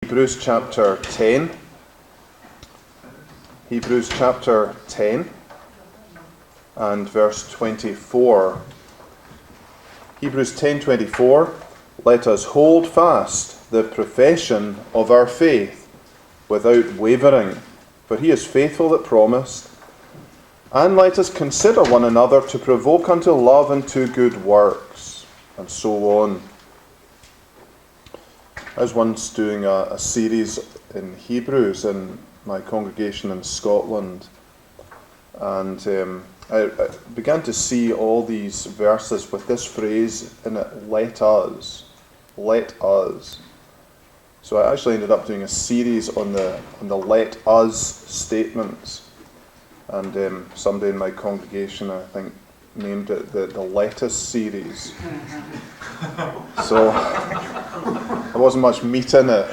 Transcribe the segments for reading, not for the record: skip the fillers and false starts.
Hebrews chapter 10. Hebrews chapter 10 and verse 24. Hebrews 10:24. Let us hold fast the profession of our faith without wavering, for he is faithful that promised. And let us consider one another to provoke unto love and to good works, and so on. I was once doing a series in Hebrews in my congregation in Scotland, and I began to see all these verses with this phrase in it, let us. So I actually ended up doing a series on the let us statements, and somebody in my congregation, I think, named it the lettuce series. So there wasn't much meat in it.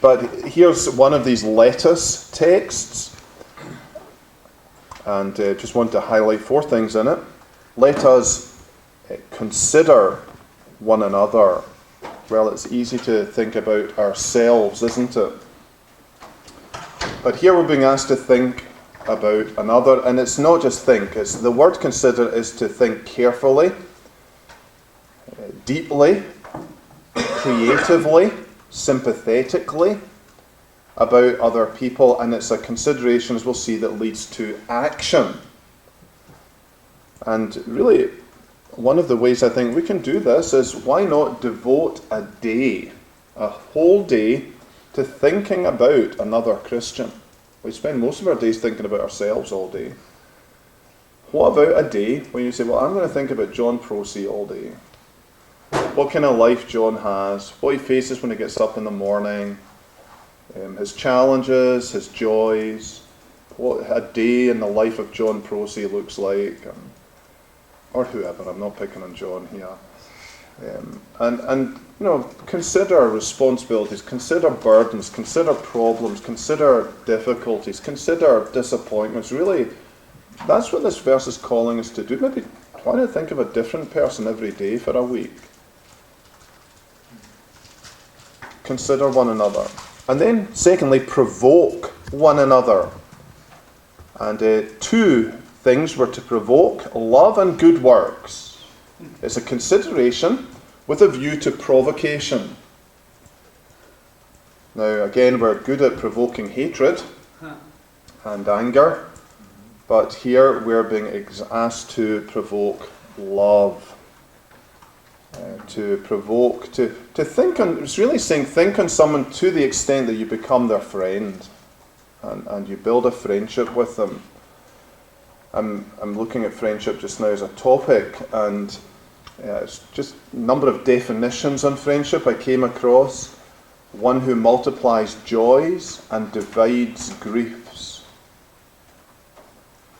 But here's one of these lettuce texts, and just want to highlight 4 things in it. Let us consider one another. Well, it's easy to think about ourselves, isn't it? But here we're being asked to think about another, and it's not just think. It's the word consider is to think carefully, deeply, creatively, sympathetically about other people, and it's a consideration, as we'll see, that leads to action. And really, one of the ways I think we can do this is, why not devote a day, a whole day, to thinking about another Christian? We spend most of our days thinking about ourselves all day. What about a day when you say, well, I'm going to think about John Prosy all day? What kind of life John has, what he faces when he gets up in the morning, his challenges, his joys, what a day in the life of John Prosy looks like, or whoever. I'm not picking on John here. And consider responsibilities, consider burdens, consider problems, consider difficulties, consider disappointments. Really, that's what this verse is calling us to do. Maybe try to think of a different person every day for a week. Consider one another. And then, secondly, provoke one another. And 2 things were to provoke: love and good works. It's a consideration with a view to provocation. Now, again, we're good at provoking hatred and anger, but here we're being asked to provoke love. To provoke, to think on, it's really saying think on someone to the extent that you become their friend, and you build a friendship with them. I'm looking at friendship just now as a topic, and it's just a number of definitions on friendship I came across. One who multiplies joys and divides griefs.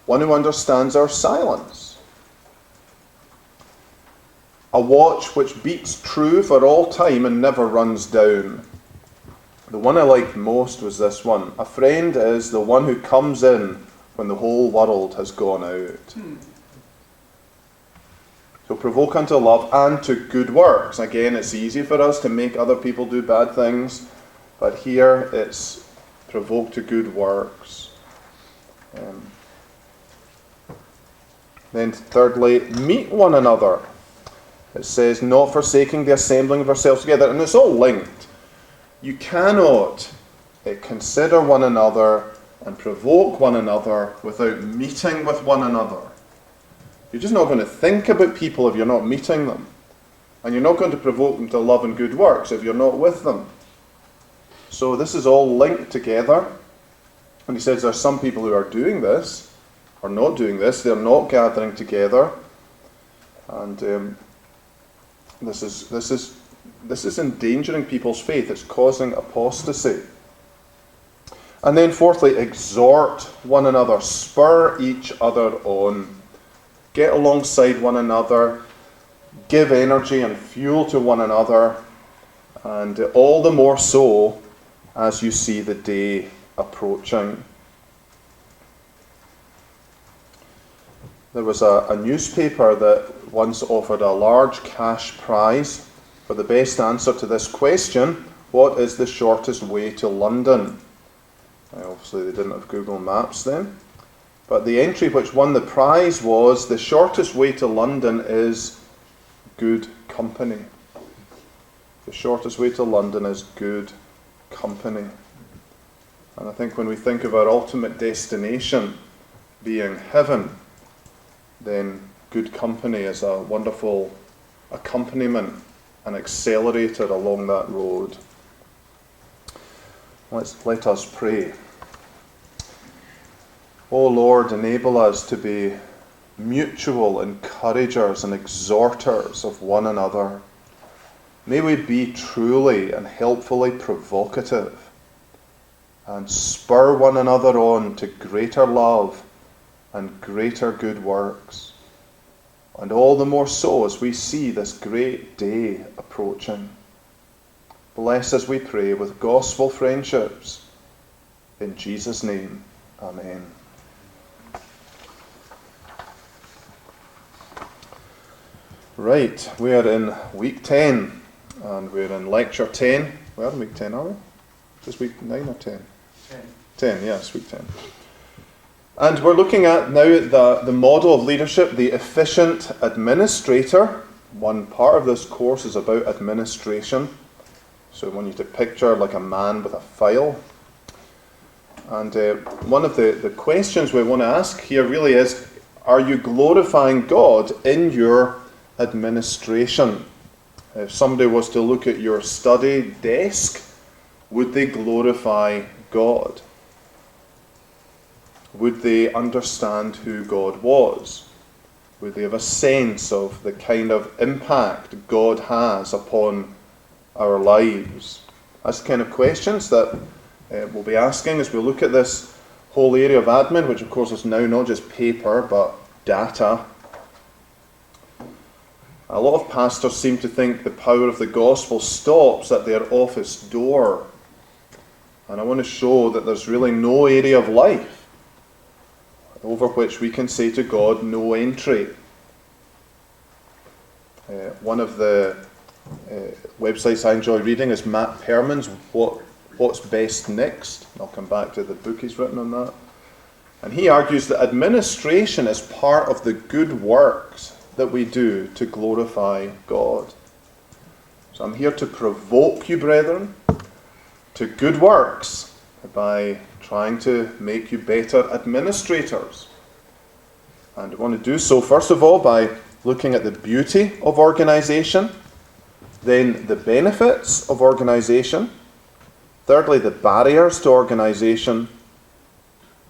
One who understands our silence. A watch which beats true for all time and never runs down. The one I liked most was this one. A friend is the one who comes in when the whole world has gone out. So provoke unto love and to good works. Again, it's easy for us to make other people do bad things, but here it's provoke to good works. Then thirdly, meet one another. It says, not forsaking the assembling of ourselves together. And it's all linked. You cannot consider one another and provoke one another without meeting with one another. You're just not going to think about people if you're not meeting them. And you're not going to provoke them to love and good works if you're not with them. So this is all linked together. And he says there are some people who are doing this, or not doing this. They're not gathering together. And this is endangering people's faith. It's causing apostasy. And then fourthly, exhort one another. Spur each other on. Get alongside one another. Give energy and fuel to one another. And all the more so as you see the day approaching. There was a newspaper that once offered a large cash prize for the best answer to this question, what is the shortest way to London? Obviously they didn't have Google Maps then. But the entry which won the prize was, the shortest way to London is good company. The shortest way to London is good company. And I think when we think of our ultimate destination being heaven, then good company is a wonderful accompaniment, an accelerator along that road. Let us pray. O Lord, enable us to be mutual encouragers and exhorters of one another. May we be truly and helpfully provocative and spur one another on to greater love and greater good works. And all the more so as we see this great day approaching. Bless us, we pray, with gospel friendships. In Jesus' name, amen. Right, we are in week 10, and we're in lecture 10. We're in week 10, are we? Is week 9 or 10? 10. 10, yes, week 10. And we're looking at now the model of leadership, the efficient administrator. One part of this course is about administration. So I want you to picture like a man with a file. And one of the questions we want to ask here really is, are you glorifying God in your administration? If somebody was to look at your study desk, would they glorify God? Would they understand who God was? Would they have a sense of the kind of impact God has upon our lives? That's the kind of questions that we'll be asking as we look at this whole area of admin, which of course is now not just paper but data. A lot of pastors seem to think the power of the gospel stops at their office door. And I want to show that there's really no area of life over which we can say to God, no entry. One of the websites I enjoy reading is Matt Perman's What's Best Next. I'll come back to the book he's written on that. And he argues that administration is part of the good works that we do to glorify God. So I'm here to provoke you, brethren, to good works by trying to make you better administrators. And I want to do so, first of all, by looking at the beauty of organisation, then the benefits of organisation, thirdly, the barriers to organisation,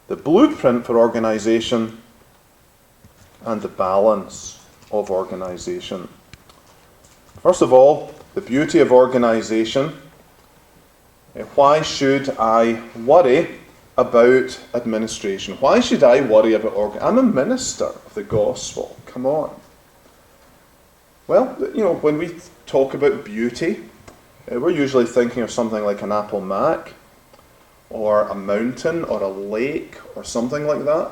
the blueprint for organisation, and the balance of organisation. First of all, the beauty of organisation. Why should I worry about administration? Why should I worry about organisation? I'm a minister of the gospel. Come on. Well, when we talk about beauty, we're usually thinking of something like an Apple Mac, or a mountain, or a lake, or something like that.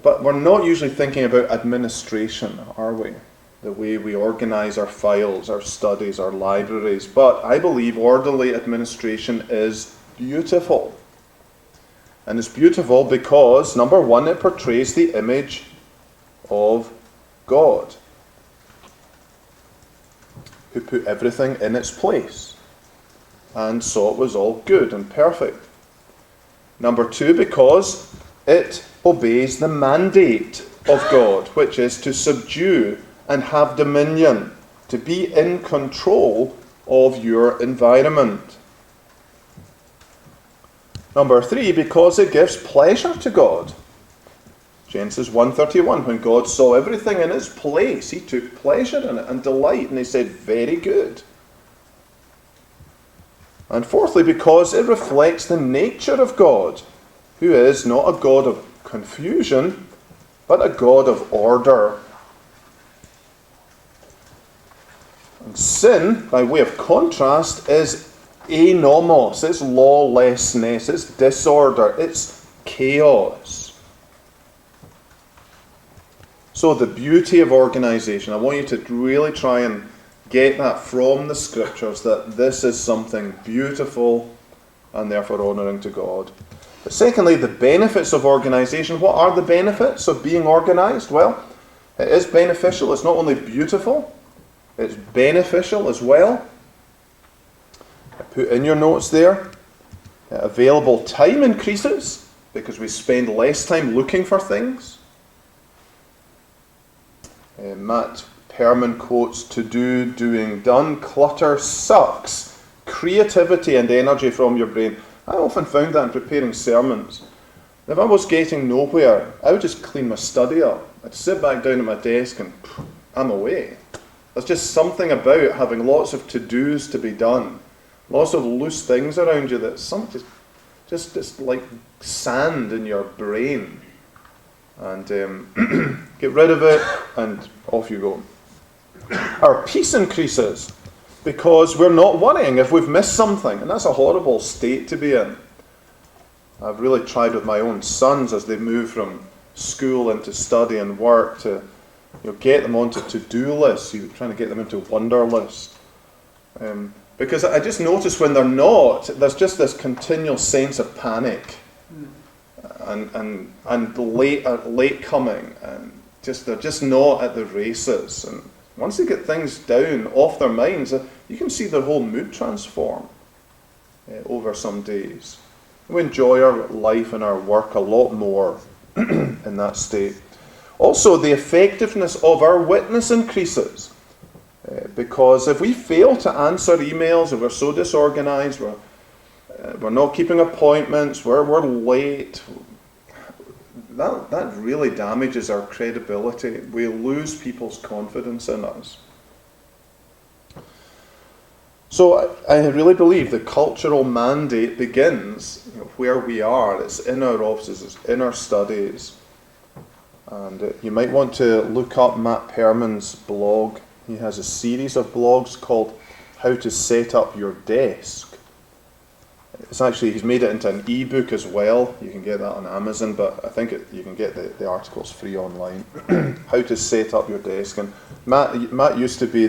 But we're not usually thinking about administration, are we? The way we organise our files, our studies, our libraries. But I believe orderly administration is beautiful. And it's beautiful because, number one, it portrays the image of God, who put everything in its place and saw it was all good and perfect. Number two, because it obeys the mandate of God, which is to subdue and have dominion, to be in control of your environment. Number three, because it gives pleasure to God. Genesis 1:31, when God saw everything in its place, he took pleasure in it and delight, and he said, very good. And fourthly, because it reflects the nature of God, who is not a God of confusion, but a God of order. And sin, by way of contrast, is anomos, it's lawlessness, it's disorder, it's chaos. So the beauty of organisation, I want you to really try and get that from the scriptures, that this is something beautiful and therefore honouring to God. But secondly, the benefits of organisation. What are the benefits of being organised? Well, it is beneficial. It's not only beautiful, it's beneficial as well. I put in your notes there, available time increases because we spend less time looking for things. Matt Perman quotes, "To do, doing, done. Clutter sucks creativity and energy from your brain." I often found that in preparing sermons. If I was getting nowhere, I would just clean my study up. I'd sit back down at my desk and I'm away. There's just something about having lots of to-dos to be done, lots of loose things around you that's just like sand in your brain. And get rid of it and off you go. Our peace increases because we're not worrying if we've missed something, and that's a horrible state to be in. I've really tried with my own sons as they move from school into study and work to get them onto to-do lists. You're trying to get them into wonder list. Because I just notice when they're not, there's just this continual sense of panic and late coming, and they're just not at the races. And once they get things down off their minds, you can see their whole mood transform over some days. We enjoy our life and our work a lot more in that state. Also, the effectiveness of our witness increases. Because if we fail to answer emails, if we're so disorganized, we're not keeping appointments, we're late, that really damages our credibility. We lose people's confidence in us. So I really believe the cultural mandate begins where we are. It's in our offices, it's in our studies. And you might want to look up Matt Perman's blog. He has a series of blogs called How to Set Up Your Desk. He's made it into an ebook as well. You can get that on Amazon, but I think you can get the articles free online. How to Set Up Your Desk. And Matt used to be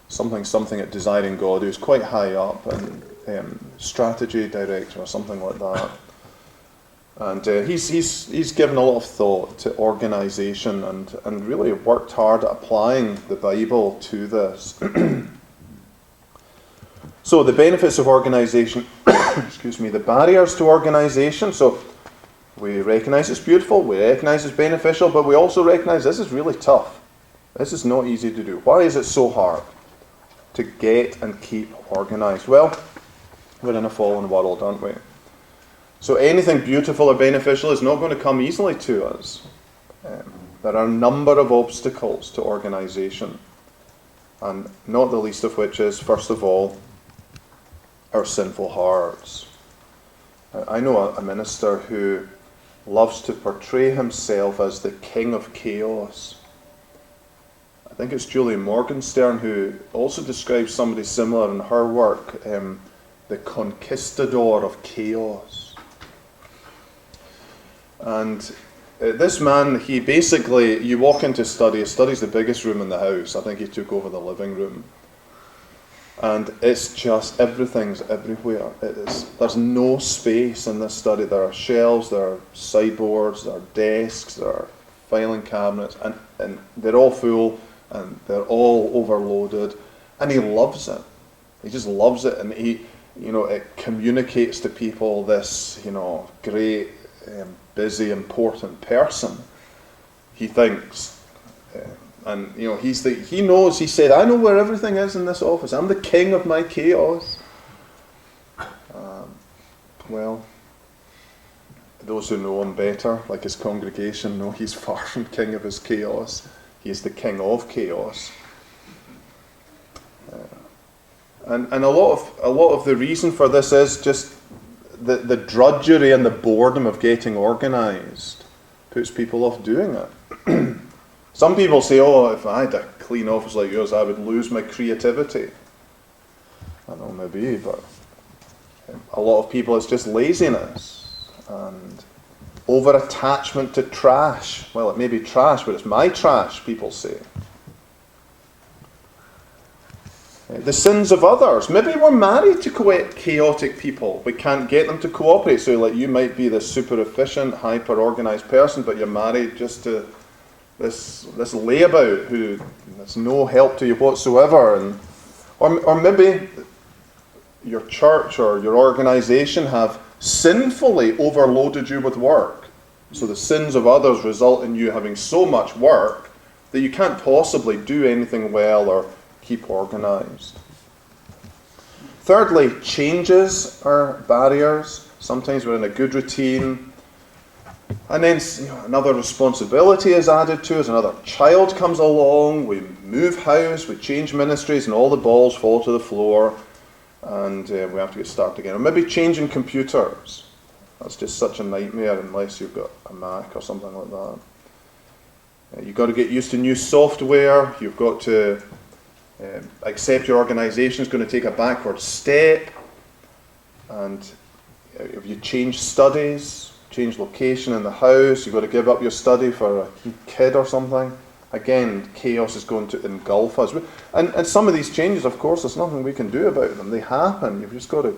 something at Desiring God. He was quite high up, and strategy director or something like that. And he's given a lot of thought to organisation and really worked hard at applying the Bible to this. So the benefits of organisation, the barriers to organisation. So we recognise it's beautiful, we recognise it's beneficial, but we also recognise this is really tough. This is not easy to do. Why is it so hard to get and keep organised? Well, we're in a fallen world, aren't we? So anything beautiful or beneficial is not going to come easily to us. There are a number of obstacles to organisation, and not the least of which is, first of all, our sinful hearts. I know a minister who loves to portray himself as the king of chaos. I think it's Julie Morgenstern who also describes somebody similar in her work, the conquistador of chaos. And this man, he basically, you walk into study's the biggest room in the house. I think he took over the living room. And it's just, everything's everywhere. There's no space in this study. There are shelves, there are sideboards, there are desks, there are filing cabinets, and they're all full, and they're all overloaded. And he loves it. He just loves it, and it communicates to people this, great, busy, important person, he thinks. He knows, he said, I know where everything is in this office. I'm the king of my chaos. Well, those who know him better, like his congregation, know he's far from king of his chaos. He is the king of chaos. And a lot of the reason for this is just the drudgery and the boredom of getting organised puts people off doing it. Some people say, if I had a clean office like yours, I would lose my creativity. I don't know, maybe, but a lot of people, it's just laziness and over-attachment to trash. Well, it may be trash, but it's my trash, people say. The sins of others. Maybe we're married to chaotic people. We can't get them to cooperate. So like you might be this super efficient, hyper organized person, but you're married just to this layabout who there's no help to you whatsoever. Or maybe your church or your organization have sinfully overloaded you with work. So the sins of others result in you having so much work that you can't possibly do anything well or keep organized. Thirdly, changes are barriers. Sometimes we're in a good routine, and then another responsibility is added to us. Another child comes along. We move house, we change ministries, and all the balls fall to the floor, and we have to get started again. Or maybe changing computers. That's just such a nightmare unless you've got a Mac or something like that. You've got to get used to new software. You've got to accept your organisation is going to take a backward step, and if you change studies, change location in the house, you've got to give up your study for a kid or something. Again, chaos is going to engulf us. And some of these changes, of course, there's nothing we can do about them. They happen. You've just got to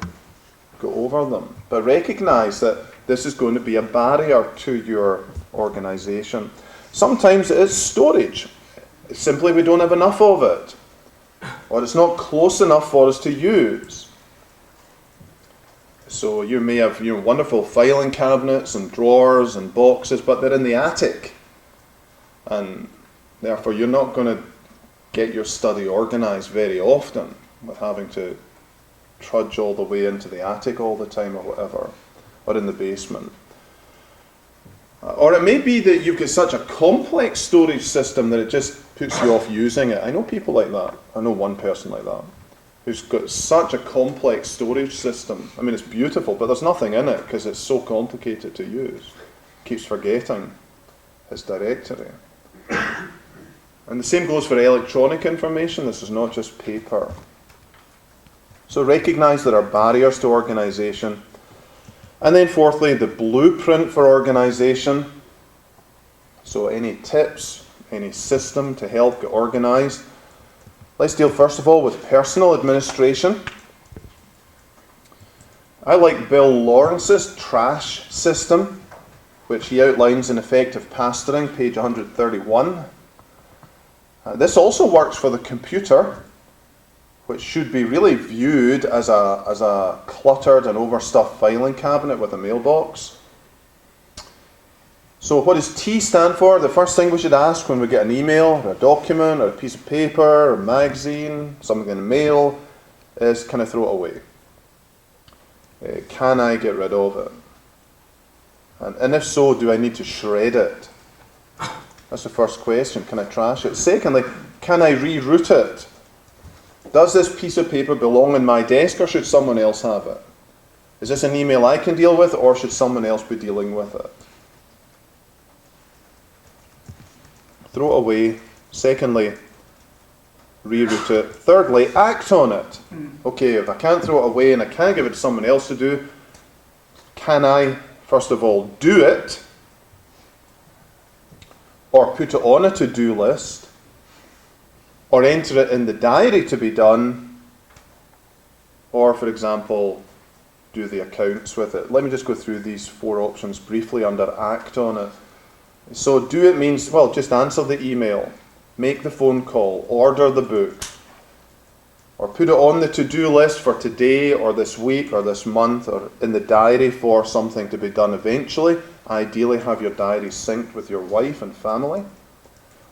go over them. But recognise that this is going to be a barrier to your organisation. Sometimes it is storage. Simply we don't have enough of it. Or it's not close enough for us to use. So you may have wonderful filing cabinets and drawers and boxes, but they're in the attic. And therefore you're not going to get your study organised very often with having to trudge all the way into the attic all the time or whatever, or in the basement. Or it may be that you've got such a complex storage system that it just puts you off using it. I know people like that. I know one person like that who's got such a complex storage system. I mean, it's beautiful, but there's nothing in it because it's so complicated to use. Keeps forgetting his directory. And the same goes for electronic information. This is not just paper. So recognise there are barriers to organisation. And then fourthly, the blueprint for organisation. So any tips, any system to help get organised. Let's deal first of all with personal administration. I like Bill Lawrence's trash system, which he outlines in Effective Pastoring, page 131. This also works for the computer, which should be really viewed as a cluttered and overstuffed filing cabinet with a mailbox. So what does T stand for? The first thing we should ask when we get an email, or a document, or a piece of paper, or a magazine, something in the mail, is can I throw it away? Can I get rid of it? And if so, do I need to shred it? That's the first question. Can I trash it? Secondly, can I reroute it? Does this piece of paper belong in my desk or should someone else have it? Is this an email I can deal with or should someone else be dealing with it? Throw it away. Secondly, reroute it. Thirdly, act on it. Okay, if I can't throw it away and I can't give it to someone else to do, can I, first of all, do it? Or put it on a to-do list? Or enter it in the diary to be done? Or, for example, do the accounts with it? Let me just go through these four options briefly under act on it. So do it means, well, just answer the email, make the phone call, order the book, or put it on the to-do list for today or this week or this month or in the diary for something to be done eventually. Ideally have your diary synced with your wife and family.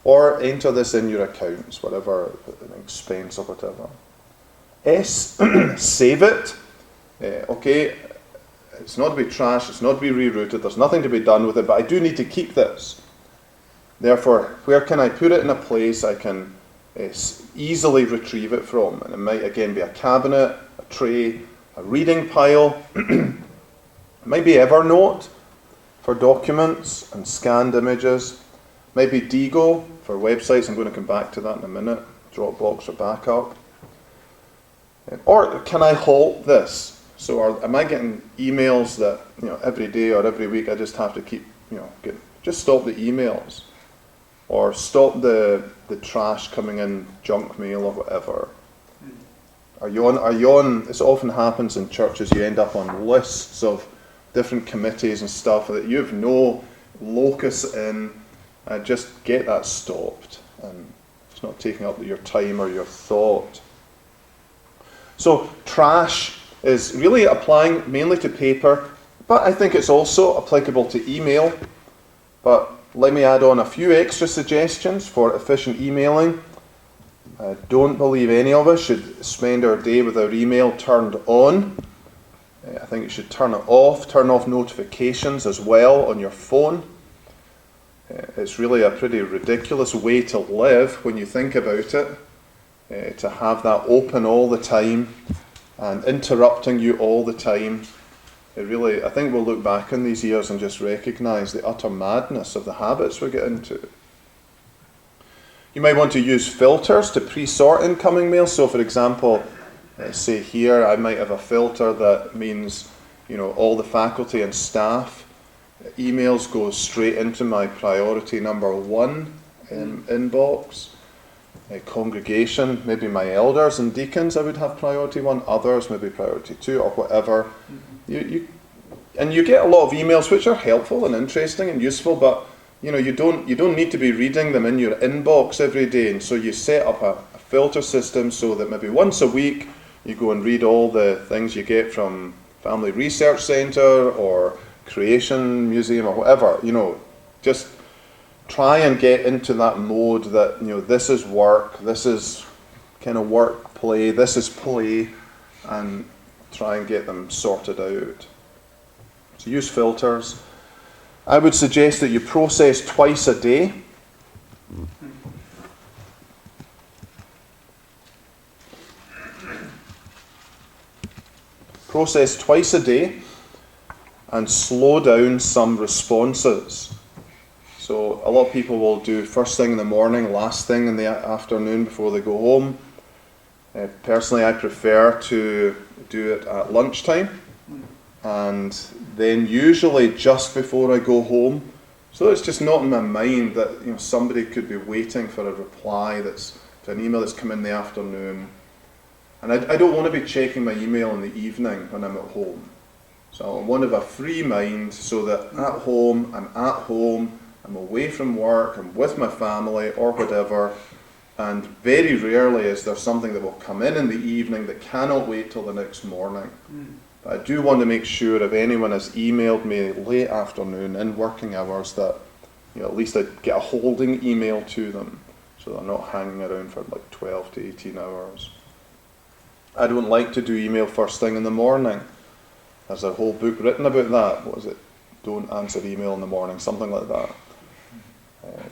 Or enter this in your accounts, whatever, an expense or whatever. S, save it. Okay, it's not to be trashed, it's not to be rerouted, there's nothing to be done with it, but I do need to keep this. Therefore, where can I put it in a place I can easily retrieve it from? And it might again be a cabinet, a tray, a reading pile. It might be Evernote for documents and scanned images. Maybe Digo for websites. I'm going to come back to that in a minute. Dropbox for backup. Or can I halt this? So am I getting emails that every day or every week I just have to keep just stop the emails, or stop the trash coming in, junk mail or whatever. This often happens in churches. You end up on lists of different committees and stuff that you have no locus in. Just get that stopped, and it's not taking up your time or your thought. So trash is really applying mainly to paper, but I think it's also applicable to email. But let me add on a few extra suggestions for efficient emailing. I don't believe any of us should spend our day with our email turned on. I think you should turn it off. Turn off notifications as well on your phone. It's really a pretty ridiculous way to live when you think about it. To have that open all the time and interrupting you all the time. I think we'll look back on these years and just recognise the utter madness of the habits we get into. You might want to use filters to pre-sort incoming mail. So for example, say here I might have a filter that means all the faculty and staff emails go straight into my priority number 1 inbox. Congregation, maybe my elders and deacons I would have priority 1, others maybe priority 2 or whatever. And you get a lot of emails which are helpful and interesting and useful, but you don't need to be reading them in your inbox every day, and so you set up a filter system so that maybe once a week you go and read all the things you get from Family Research Centre or Creation Museum or whatever. Just try and get into that mode that this is work, this is kind of work play, this is play, and try and get them sorted out. So use filters. I would suggest that you process twice a day. Process twice a day and slow down some responses. So a lot of people will do first thing in the morning, last thing in the afternoon before they go home. Personally, I prefer to do it at lunchtime, and then usually just before I go home, so it's just not in my mind that somebody could be waiting for a reply to an email that's come in the afternoon, and I don't want to be checking my email in the evening when I'm at home. So I want to have a free mind so that at home, I'm away from work, I'm with my family or whatever, and very rarely is there something that will come in the evening that cannot wait till the next morning. But I do want to make sure if anyone has emailed me late afternoon in working hours that at least I get a holding email to them so they're not hanging around for like 12 to 18 hours. I don't like to do email first thing in the morning. There's a whole book written about that. What is it? Don't answer email in the morning, something like that.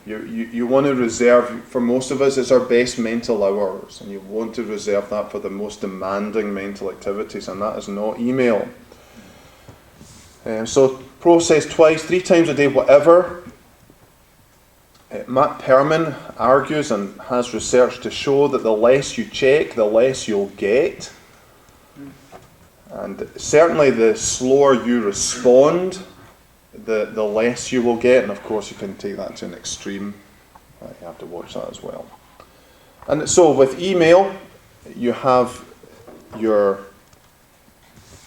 You want to reserve, for most of us, it's our best mental hours, and you want to reserve that for the most demanding mental activities, and that is not email. So process twice, 3 times a day, whatever. Matt Perman argues and has research to show that the less you check, the less you'll get. And certainly the slower you respond, the less you will get, and of course you can take that to an extreme. You have to watch that as well. And so with email, you have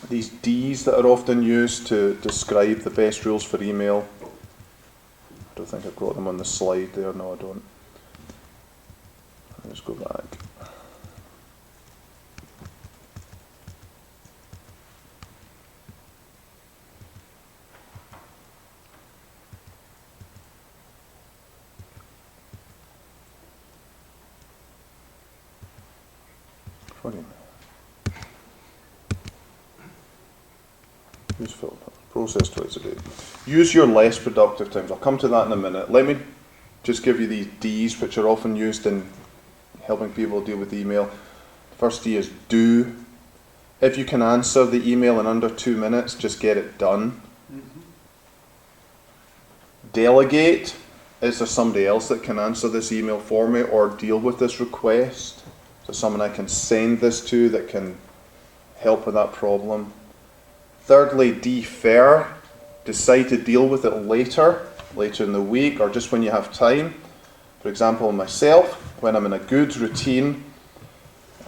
these D's that are often used to describe the best rules for email. I don't think I've got them on the slide there. No, I don't. Let's go back. Use filter. Process twice a day. Use your less productive times. I'll come to that in a minute. Let me just give you these D's, which are often used in helping people deal with email. The first D is do. If you can answer the email in under 2 minutes, just get it done. Delegate. Is there somebody else that can answer this email for me or deal with this request? Is there someone I can send this to that can help with that problem? Thirdly, defer. Decide to deal with it later in the week or just when you have time. For example, myself, when I'm in a good routine,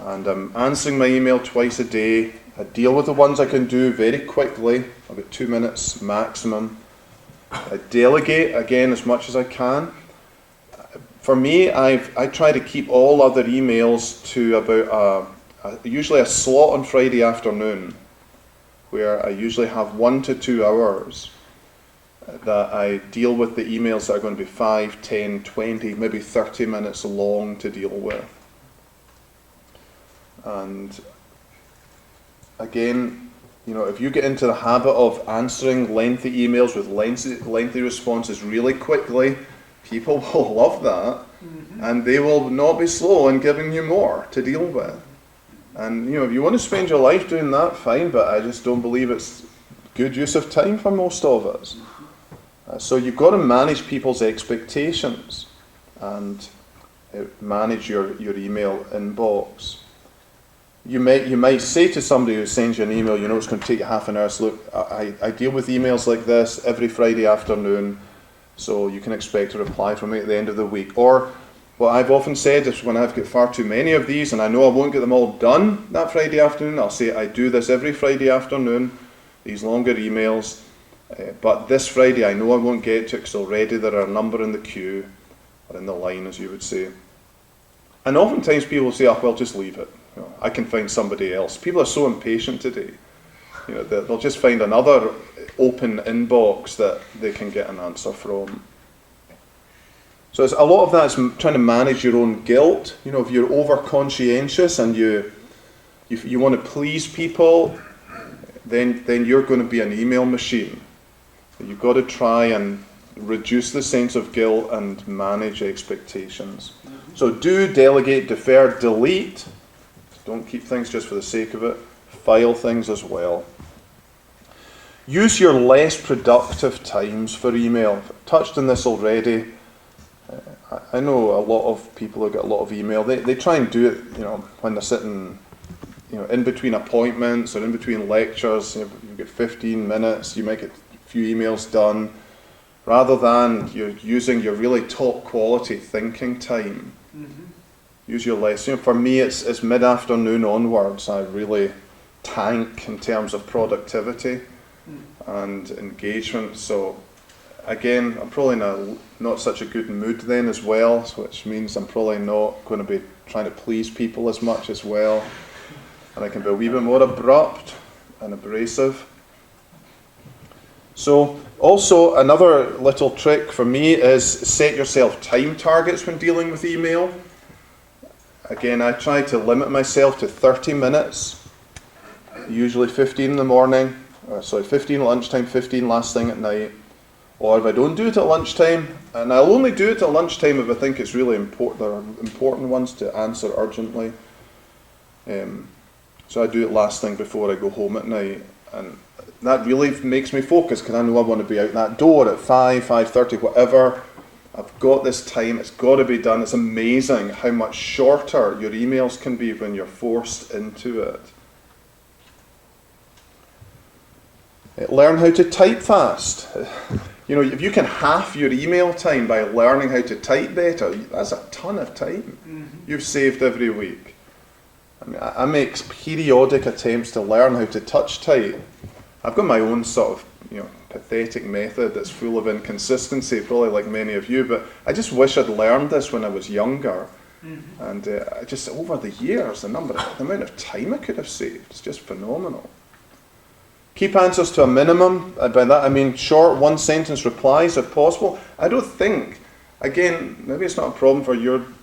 and I'm answering my email twice a day. I deal with the ones I can do very quickly, about 2 minutes maximum. I delegate, again, as much as I can. For me, I try to keep all other emails to about usually a slot on Friday afternoon, where I usually have 1 to 2 hours that I deal with the emails that are going to be 5, 10, 20, maybe 30 minutes long to deal with. And again, if you get into the habit of answering lengthy emails with lengthy responses really quickly, people will love that, and they will not be slow in giving you more to deal with. And if you want to spend your life doing that, fine, but I just don't believe it's good use of time for most of us. So you've got to manage people's expectations and manage your email inbox. You might say to somebody who sends you an email, it's going to take you half an hour. So look, I deal with emails like this every Friday afternoon, so you can expect a reply from me at the end of the week. Or what I've often said is when I've got far too many of these and I know I won't get them all done that Friday afternoon, I'll say I do this every Friday afternoon, these longer emails, but this Friday I know I won't get to it because already there are a number in the queue, or in the line as you would say. And oftentimes people will say, oh well, just leave it. I can find somebody else. People are so impatient today. They'll just find another open inbox that they can get an answer from. So a lot of that is trying to manage your own guilt. If you're over conscientious and you want to please people, then you're going to be an email machine. You've got to try and reduce the sense of guilt and manage expectations. So do, delegate, defer, delete. Don't keep things just for the sake of it. File things as well. Use your less productive times for email. I've touched on this already. I know a lot of people who get a lot of email. They try and do it, when they're sitting, in between appointments or in between lectures. You get 15 minutes. You make a few emails done, rather than you're using your really top quality thinking time. Use your less. For me, it's mid-afternoon onwards. I really tank in terms of productivity and engagement. So again, I'm probably not such a good mood then as well, which means I'm probably not going to be trying to please people as much as well. And I can be a wee bit more abrupt and abrasive. So also another little trick for me is set yourself time targets when dealing with email. Again, I try to limit myself to 30 minutes, usually 15 in the morning, 15 at lunchtime, 15 last thing at night. Or if I don't do it at lunchtime, and I'll only do it at lunchtime if I think it's really important, there are important ones to answer urgently. So I do it last thing before I go home at night. And that really makes me focus because I know I want to be out that door at 5, 5:30, whatever. I've got this time, it's got to be done. It's amazing how much shorter your emails can be when you're forced into it. Learn how to type fast. If you can half your email time by learning how to type better, that's a ton of time you've saved every week. I make periodic attempts to learn how to touch type. I've got my own sort of, pathetic method that's full of inconsistency, probably like many of you, but I just wish I'd learned this when I was younger. And I just, over the years, the amount of time I could have saved is just phenomenal. Keep answers to a minimum. By that I mean short, one-sentence replies if possible. I don't think, again, maybe it's not a problem for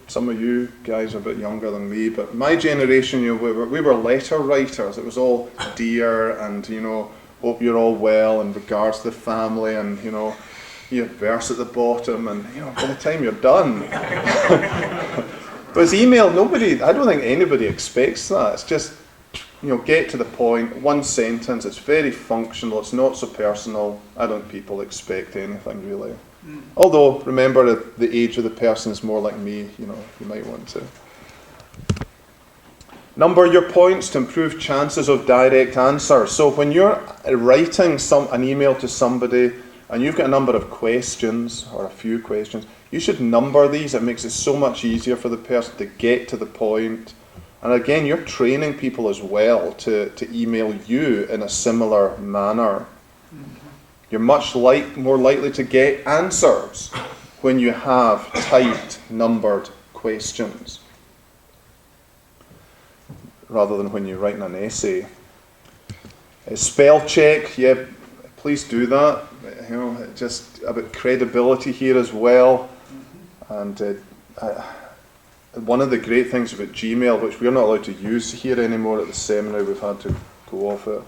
some of you guys are a bit younger than me, but my generation, we were letter writers. It was all dear and, hope you're all well and regards to the family and, you have verse at the bottom and, by the time you're done. But it's email, I don't think anybody expects that. It's just, get to the point, one sentence, it's very functional, it's not so personal. I don't think people expect anything really. Although, remember, the age of the person is more like me, you might want to. Number your points to improve chances of direct answer. So when you're writing an email to somebody and you've got a number of questions or a few questions, you should number these. It makes it so much easier for the person to get to the point And again, you're training people as well to email you in a similar manner. You're much more likely to get answers when you have tight, numbered questions, rather than when you're writing an essay. Spell check, yeah, please do that. Just about credibility here as well. And one of the great things about Gmail, which we're not allowed to use here anymore at the seminary, we've had to go off it,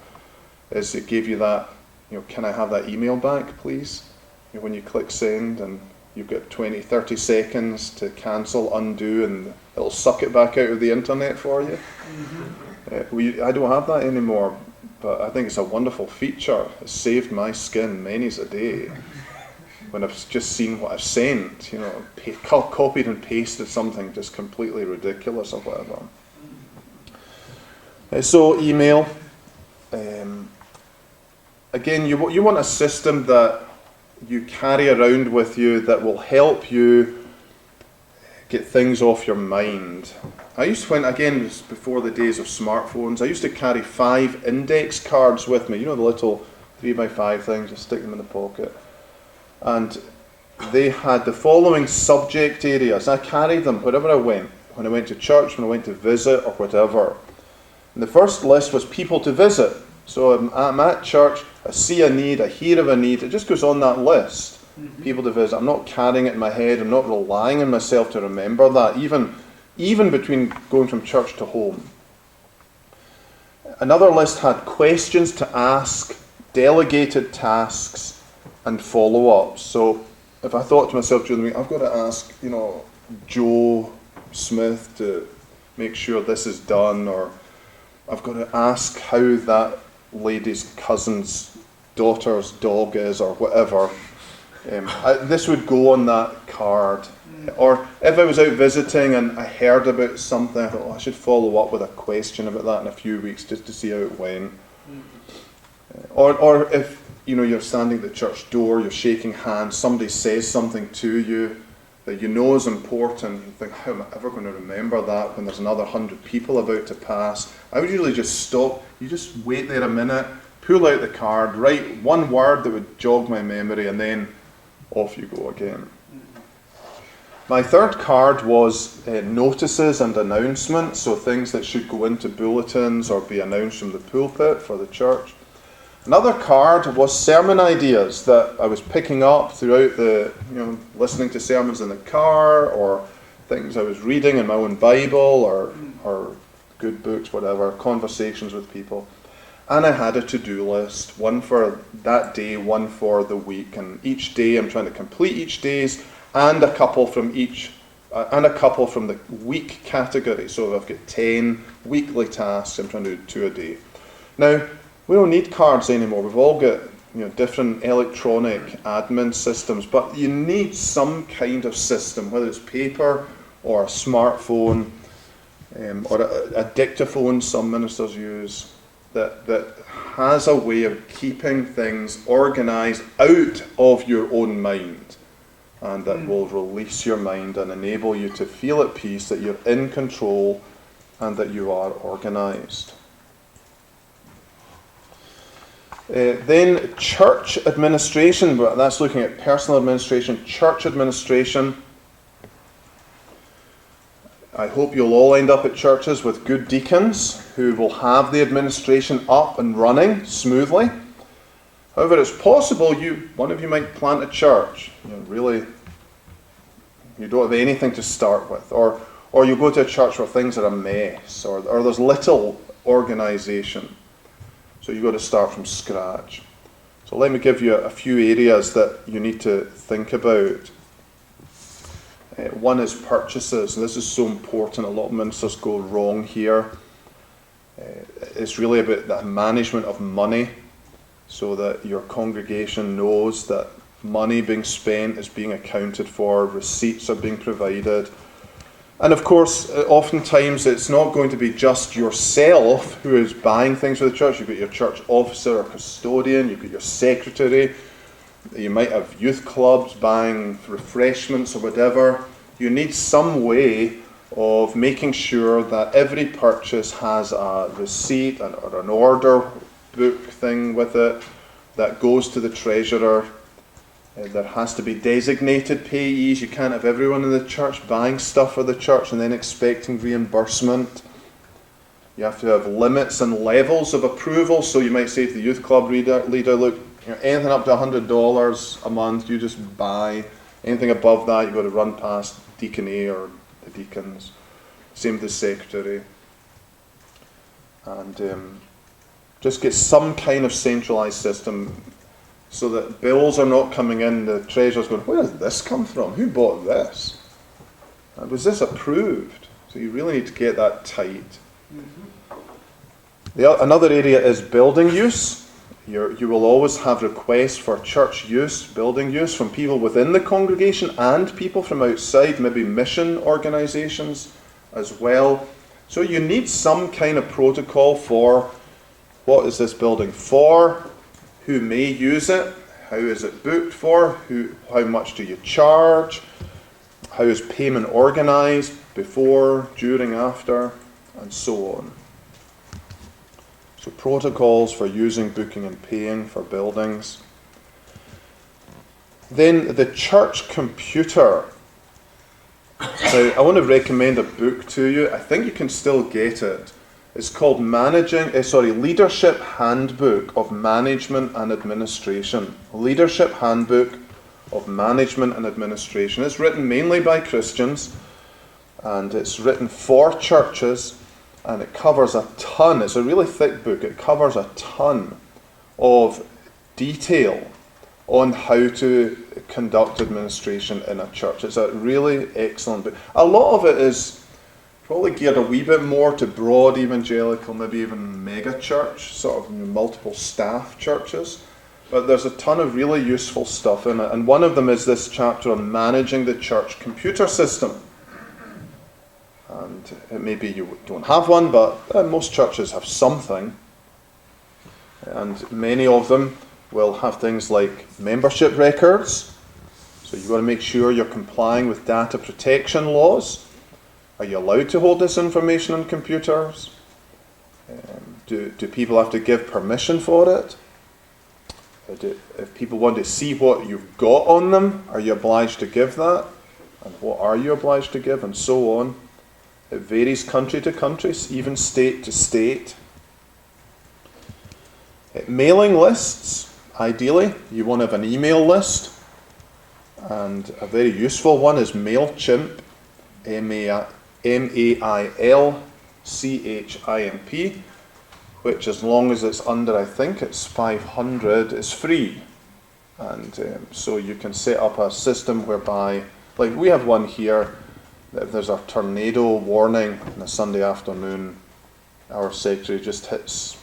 is it gave you that, can I have that email back, please? When you click send, and you've got 20, 30 seconds to cancel, undo, and it'll suck it back out of the internet for you. I don't have that anymore, but I think it's a wonderful feature. It's saved my skin many's a day when I've just seen what I've sent, copied and pasted something just completely ridiculous or whatever. So email. Again, you want a system that you carry around with you that will help you get things off your mind. I used to, again, this before the days of smartphones, I used to carry 5 index cards with me, the little 3x5 things, just stick them in the pocket. And they had the following subject areas. I carried them wherever I went, when I went to church, when I went to visit, or whatever. And the first list was people to visit. So I'm at church, I see a need, I hear of a need, it just goes on that list. People to visit. I'm not carrying it in my head, I'm not relying on myself to remember that, even between going from church to home. Another list had questions to ask, delegated tasks, and follow-ups. So if I thought to myself during the week, I've got to ask, Joe Smith to make sure this is done, or I've got to ask how that lady's cousin's daughter's dog is, or whatever. This would go on that card. Or if I was out visiting and I heard about something, I thought, I should follow up with a question about that in a few weeks just to see how it went. Or if you're standing at the church door, you're shaking hands, somebody says something to you that is important, you think, how am I ever going to remember that when there's another 100 people about to pass? I would usually just stop, you just wait there a minute, pull out the card, write one word that would jog my memory, and then off you go again. My third card was notices and announcements, so things that should go into bulletins or be announced from the pulpit for the church. Another card was sermon ideas that I was picking up throughout listening to sermons in the car, or things I was reading in my own Bible, or good books, whatever, conversations with people. And I had a to-do list, one for that day, one for the week, and each day I'm trying to complete each day's, and a couple from the week category. So I've got 10 weekly tasks, I'm trying to do 2 a day. Now, we don't need cards anymore. We've all got different electronic admin systems, but you need some kind of system, whether it's paper or a smartphone or a dictaphone some ministers use, that has a way of keeping things organised out of your own mind, and that will release your mind and enable you to feel at peace that you're in control and that you are organised. Then church administration, that's looking at personal administration, church administration. I hope you'll all end up at churches with good deacons who will have the administration up and running smoothly. However, it's possible one of you might plant a church. Really, you don't have anything to start with. Or you go to a church where things are a mess, or there's little organisation. So you've got to start from scratch. So let me give you a few areas that you need to think about. One is purchases. This is so important. A lot of ministers go wrong here. It's really about the management of money, so that your congregation knows that money being spent is being accounted for, receipts are being provided. And of course, oftentimes it's not going to be just yourself who is buying things for the church. You've got your church officer or custodian, you've got your secretary, you might have youth clubs buying refreshments or whatever. You need some way of making sure that every purchase has a receipt or an order book thing with it that goes to the treasurer. There has to be designated payees. You can't have everyone in the church buying stuff for the church and then expecting reimbursement. You have to have limits and levels of approval. So you might say to the youth club leader, look, anything up to $100 a month, you just buy. Anything above that, you've got to run past Deacon A or the deacons. Same with the secretary. And just get some kind of centralised system so that bills are not coming in, the treasurer's going, where did this come from? Who bought this? Was this approved? So you really need to get that tight. Another area is building use. You will always have requests for church use, building use, from people within the congregation and people from outside, maybe mission organisations as well. So you need some kind of protocol for what is this building for, who may use it, how is it booked for, how much do you charge, how is payment organised before, during, after, and so on. So protocols for using, booking and paying for buildings. Then the church computer. Now, I want to recommend a book to you. I think you can still get it. It's called Leadership Handbook of Management and Administration. Leadership Handbook of Management and Administration. It's written mainly by Christians, and it's written for churches. And it covers a ton, it's a really thick book, it covers a ton of detail on how to conduct administration in a church. It's a really excellent book. A lot of it is probably geared a wee bit more to broad evangelical, maybe even mega church, sort of multiple staff churches. But there's a ton of really useful stuff in it. And one of them is this chapter on managing the church computer system. And maybe you don't have one, but most churches have something. And many of them will have things like membership records. So you've got to make sure you're complying with data protection laws. Are you allowed to hold this information on computers? Do people have to give permission for it? If people want to see what you've got on them, are you obliged to give that? And what are you obliged to give? And so on. It varies country to country, even state to state. Mailing lists, ideally, you want to have an email list. And a very useful one is MailChimp, MailChimp, which as long as it's under, I think it's 500, is free. And so you can set up a system whereby, like we have one here, if there's a tornado warning on a Sunday afternoon, our secretary just hits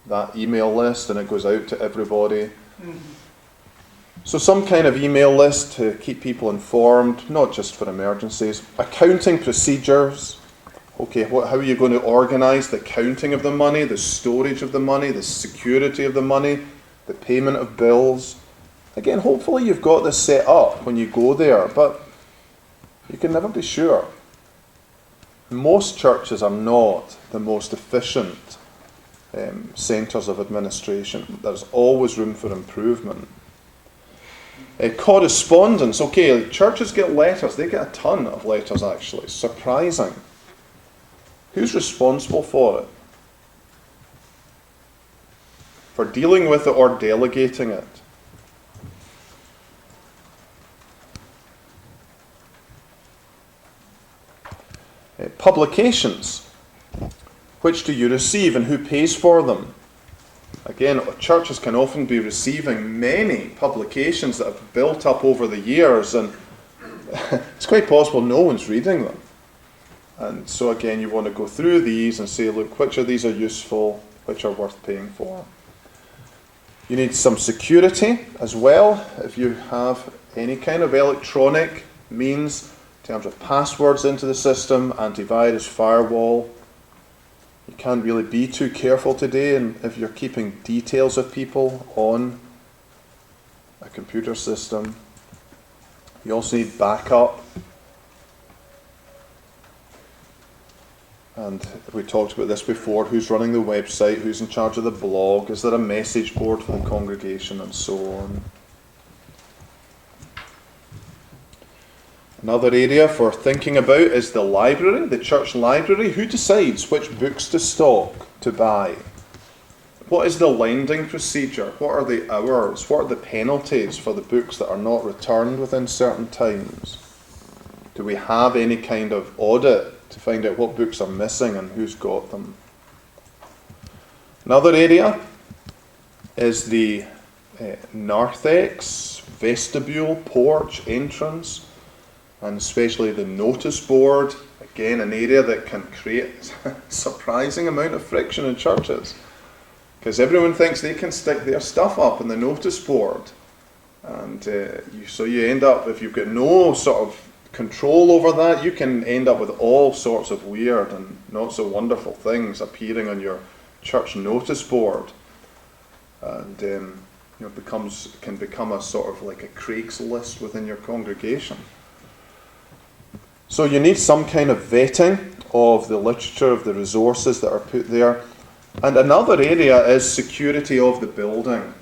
that email list and it goes out to everybody. Mm-hmm. So some kind of email list to keep people informed, not just for emergencies. Accounting procedures. Okay, how are you going to organise the counting of the money, the storage of the money, the security of the money, the payment of bills? Again, hopefully you've got this set up when you go there, but you can never be sure. Most churches are not the most efficient centres of administration. There's always room for improvement. Correspondence. Okay, churches get letters. They get a ton of letters, actually. Surprising. Who's responsible for it? For dealing with it or delegating it? Publications. Which do you receive and who pays for them? Again, churches can often be receiving many publications that have built up over the years, and it's quite possible no one's reading them. And so again, you want to go through these and say, look, which of these are useful, which are worth paying for. You need some security as well. If you have any kind of electronic means in terms of passwords into the system, antivirus, firewall, you can't really be too careful today, and if you're keeping details of people on a computer system. You also need backup. And we talked about this before. Who's running the website? Who's in charge of the blog? Is there a message board for the congregation, and so on? Another area for thinking about is the library, the church library. Who decides which books to stock, to buy? What is the lending procedure? What are the hours? What are the penalties for the books that are not returned within certain times? Do we have any kind of audit to find out what books are missing and who's got them? Another area is the narthex, vestibule, porch, entrance, and especially the notice board. Again, an area that can create a surprising amount of friction in churches, because everyone thinks they can stick their stuff up on the notice board, and so you end up, if you've got no sort of control over that, you can end up with all sorts of weird and not so wonderful things appearing on your church notice board, and can become a sort of like a Craigslist within your congregation. So you need some kind of vetting of the literature, of the resources that are put there. And another area is security of the building.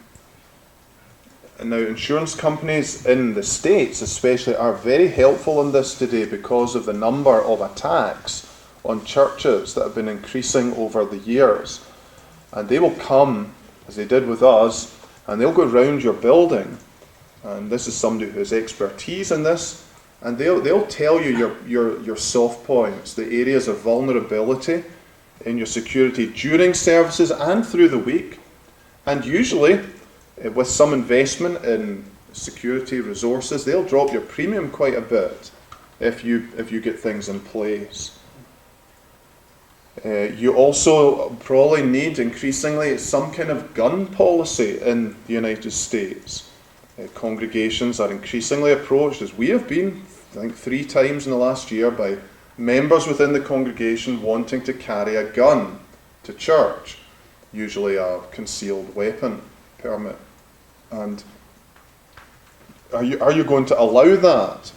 And now, insurance companies in the States especially are very helpful in this today because of the number of attacks on churches that have been increasing over the years. And they will come, as they did with us, and they'll go round your building. And this is somebody who has expertise in this. And they'll tell you your soft points, the areas of vulnerability in your security during services and through the week. And usually, with some investment in security resources, they'll drop your premium quite a bit if you get things in place. You also probably need increasingly some kind of gun policy in the United States. Congregations are increasingly approached, as we have been, I think 3 times in the last year, by members within the congregation wanting to carry a gun to church, usually a concealed weapon permit. And are you going to allow that?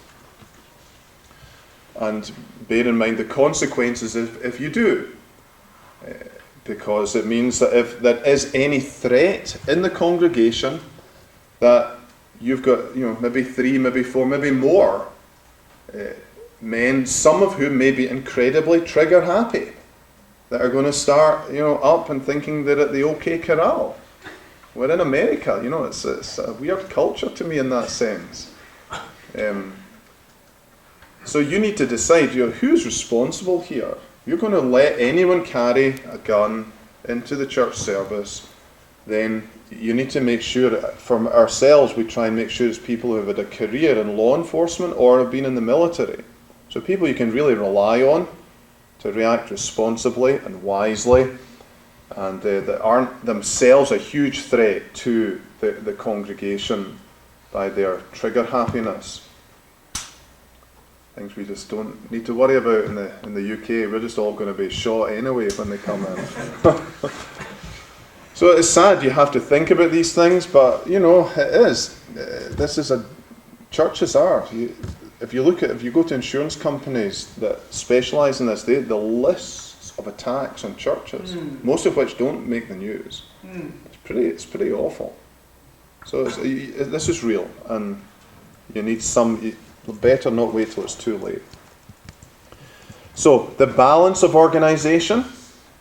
And bear in mind the consequences if you do, because it means that if there is any threat in the congregation, that you've got maybe 3, maybe 4, maybe more men, some of whom may be incredibly trigger happy, that are going to start up and thinking they're at the OK Corral. We're in America, it's a weird culture to me in that sense. So you need to decide who's responsible here. You're going to let anyone carry a gun into the church service, then you need to make sure, from ourselves, we try and make sure it's people who have had a career in law enforcement or have been in the military. So people you can really rely on to react responsibly and wisely, and that aren't themselves a huge threat to the congregation by their trigger happiness. Things we just don't need to worry about in the UK. We're just all going to be shot anyway when they come in. So it's sad you have to think about these things, but it is. This is churches are. If you go to insurance companies that specialise in this, the lists of attacks on churches, most of which don't make the news. It's pretty awful. So this is real, and you need you better not wait till it's too late. So the balance of organisation.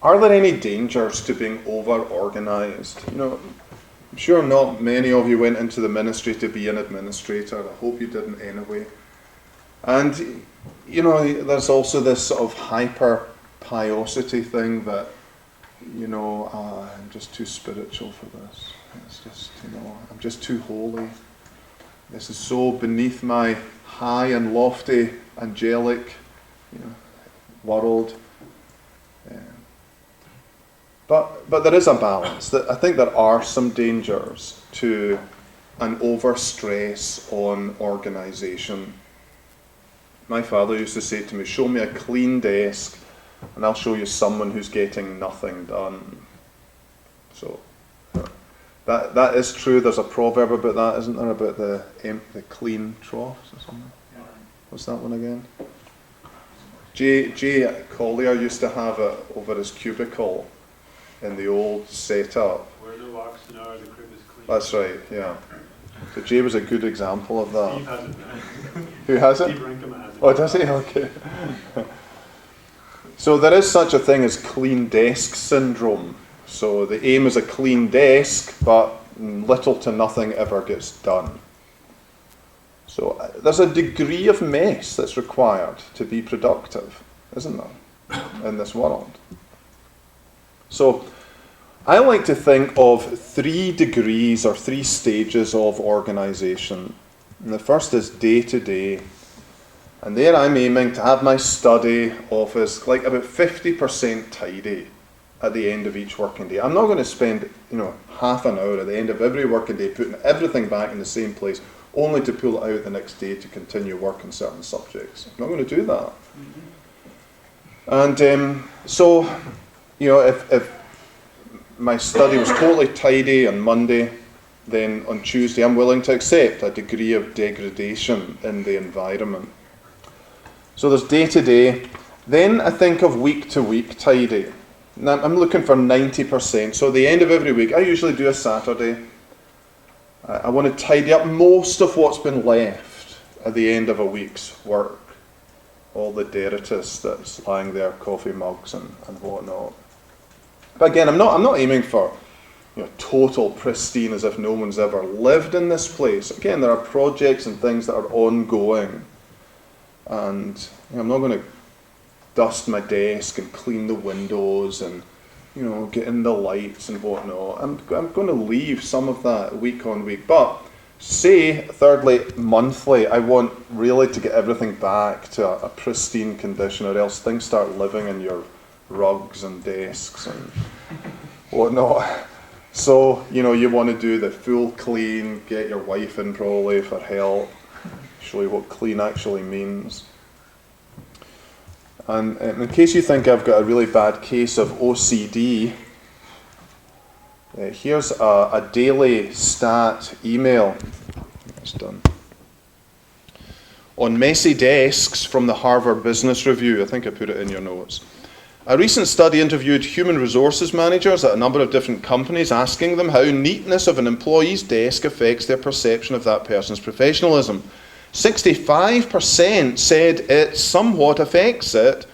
Are there any dangers to being over-organised? I'm sure not many of you went into the ministry to be an administrator. I hope you didn't anyway. And, there's also this sort of hyper-piosity thing that, I'm just too spiritual for this. It's just, I'm just too holy. This is so beneath my high and lofty, angelic, world. But there is a balance. I think there are some dangers to an overstress on organisation. My father used to say to me, show me a clean desk and I'll show you someone who's getting nothing done. So that is true. There's a proverb about that, isn't there, about the clean troughs or something? What's that one again? Jay Collier used to have it over his cubicle in the old setup. Where the oxen are, the crib is clean. That's right, yeah. So Jay was a good example of that. Steve has it now. Who has it? Steve Rinkema has it. Oh, does he? Okay. So there is such a thing as clean desk syndrome. So the aim is a clean desk, but little to nothing ever gets done. So there's a degree of mess that's required to be productive, isn't there, in this world? So I like to think of 3 degrees or 3 stages of organisation. And the first is day to day. And there I'm aiming to have my study office like about 50% tidy at the end of each working day. I'm not going to spend, half an hour at the end of every working day putting everything back in the same place, only to pull it out the next day to continue work on certain subjects. I'm not going to do that. And so, if my study was totally tidy on Monday, then on Tuesday I'm willing to accept a degree of degradation in the environment. So there's day to day. Then I think of week to week tidy. Now I'm looking for 90%. So at the end of every week, I usually do a Saturday. I want to tidy up most of what's been left at the end of a week's work. All the detritus that's lying there, coffee mugs and whatnot. But again, I'm not aiming for total pristine as if no one's ever lived in this place. Again, there are projects and things that are ongoing. And I'm not going to dust my desk and clean the windows and get in the lights and whatnot. I'm going to leave some of that week on week. But say, thirdly, monthly, I want really to get everything back to a pristine condition, or else things start living in your rugs and desks and whatnot. So, you want to do the full clean, get your wife in probably for help, show you what clean actually means. And in case you think I've got a really bad case of OCD, here's a daily stat email. It's done. On messy desks from the Harvard Business Review. I think I put it in your notes. A recent study interviewed human resources managers at a number of different companies, asking them how neatness of an employee's desk affects their perception of that person's professionalism. 65% said it somewhat affects it,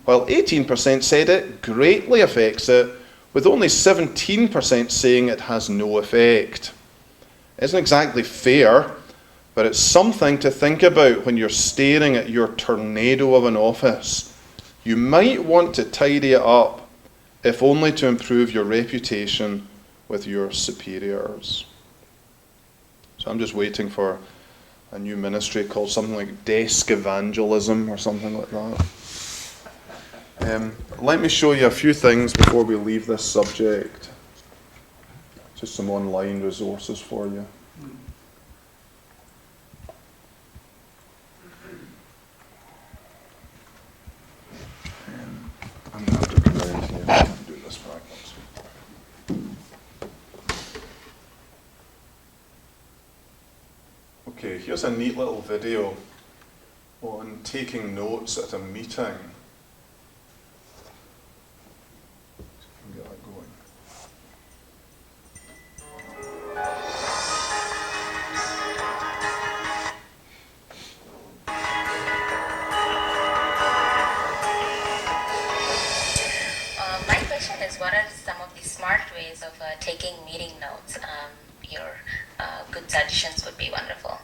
while 18% said it greatly affects it, with only 17% saying it has no effect. It isn't exactly fair, but it's something to think about when you're staring at your tornado of an office. You might want to tidy it up, if only to improve your reputation with your superiors. So I'm just waiting for a new ministry called something like desk evangelism or something like that. Let me show you a few things before we leave this subject. Just some online resources for you. I'm going to have to come around here. I can't do this backwards. Okay, here's a neat little video on taking notes at a meeting. Get that going. My question is, what are some of the smart ways of taking meeting notes? Your good suggestions would be wonderful.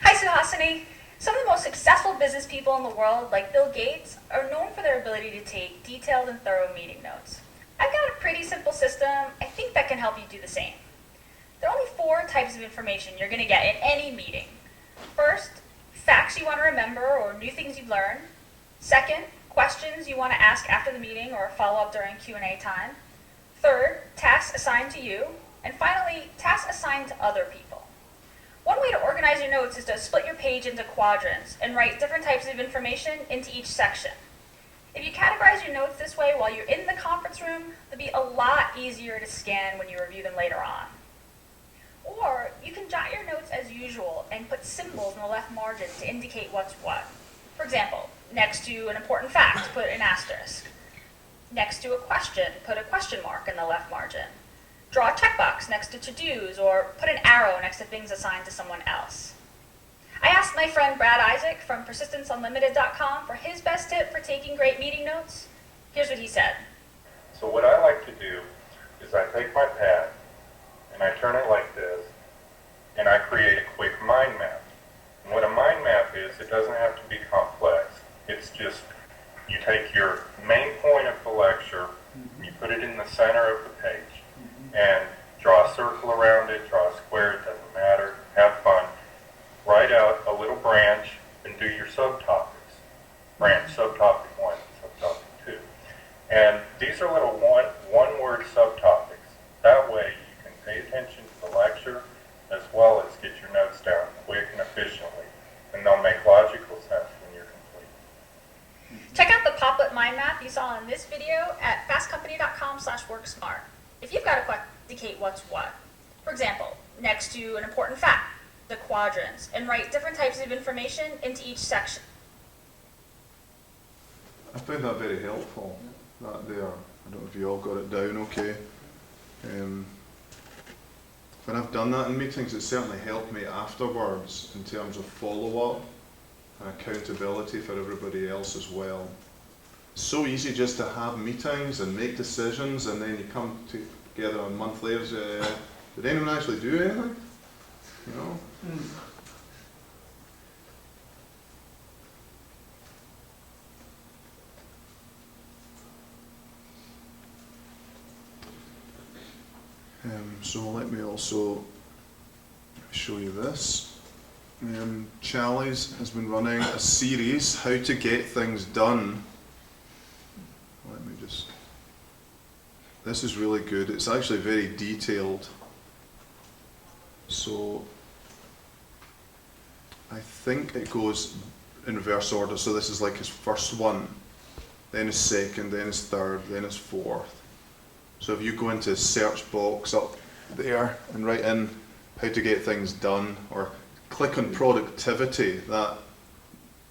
Hi, Suhasini. Some of the most successful business people in the world, like Bill Gates, are known for their ability to take detailed and thorough meeting notes. I've got a pretty simple system. I think that can help you do the same. There are only 4 types of information you're going to get in any meeting. First, facts you want to remember or new things you've learned. Second, questions you want to ask after the meeting or follow up during Q&A time. Third, tasks assigned to you. And finally, tasks assigned to other people. One way to organize your notes is to split your page into quadrants and write different types of information into each section. If you categorize your notes this way while you're in the conference room, they'll be a lot easier to scan when you review them later on. Or you can jot your notes as usual and put symbols in the left margin to indicate what's what. For example, Next to an important fact, put an asterisk. Next to a question, put a question mark in the left margin. Draw a checkbox next to to-dos, or put an arrow next to things assigned to someone else. I asked my friend Brad Isaac from PersistenceUnlimited.com for his best tip for taking great meeting notes. Here's what he said. So what I like to do is I take my pad and I turn it like this and I create a quick mind map. And what a mind map is, it doesn't have to be complex. It's just you take your main point of the lecture, you put it in the center of the page, and draw a circle around it, draw a square, it doesn't matter, have fun. Write out a little branch and do your subtopics. Branch, subtopic 1, subtopic 2. And these are little one-word subtopics. That way you can pay attention to the lecture as well as get your notes down quick and efficiently, and they'll make logical sense when you're complete. Check out the Poplet mind map you saw in this video at fastcompany.com/worksmart. If you've got to indicate what's what, for example, next to an important fact, the quadrants, and write different types of information into each section. I found that very helpful, that there. I don't know if you all got it down okay. When I've done that in meetings, it certainly helped me afterwards in terms of follow-up and accountability for everybody else as well. It's so easy just to have meetings and make decisions, and then you come together a month later and say, did anyone actually do anything? You know? So let me also show you this. Charlie's has been running a series, How to Get Things Done. Let me just, this is really good. It's actually very detailed. So I think it goes in reverse order. So this is like his first one, then his second, then his third, then his fourth. So if you go into his search box up there and write in how to get things done, or click on productivity, that,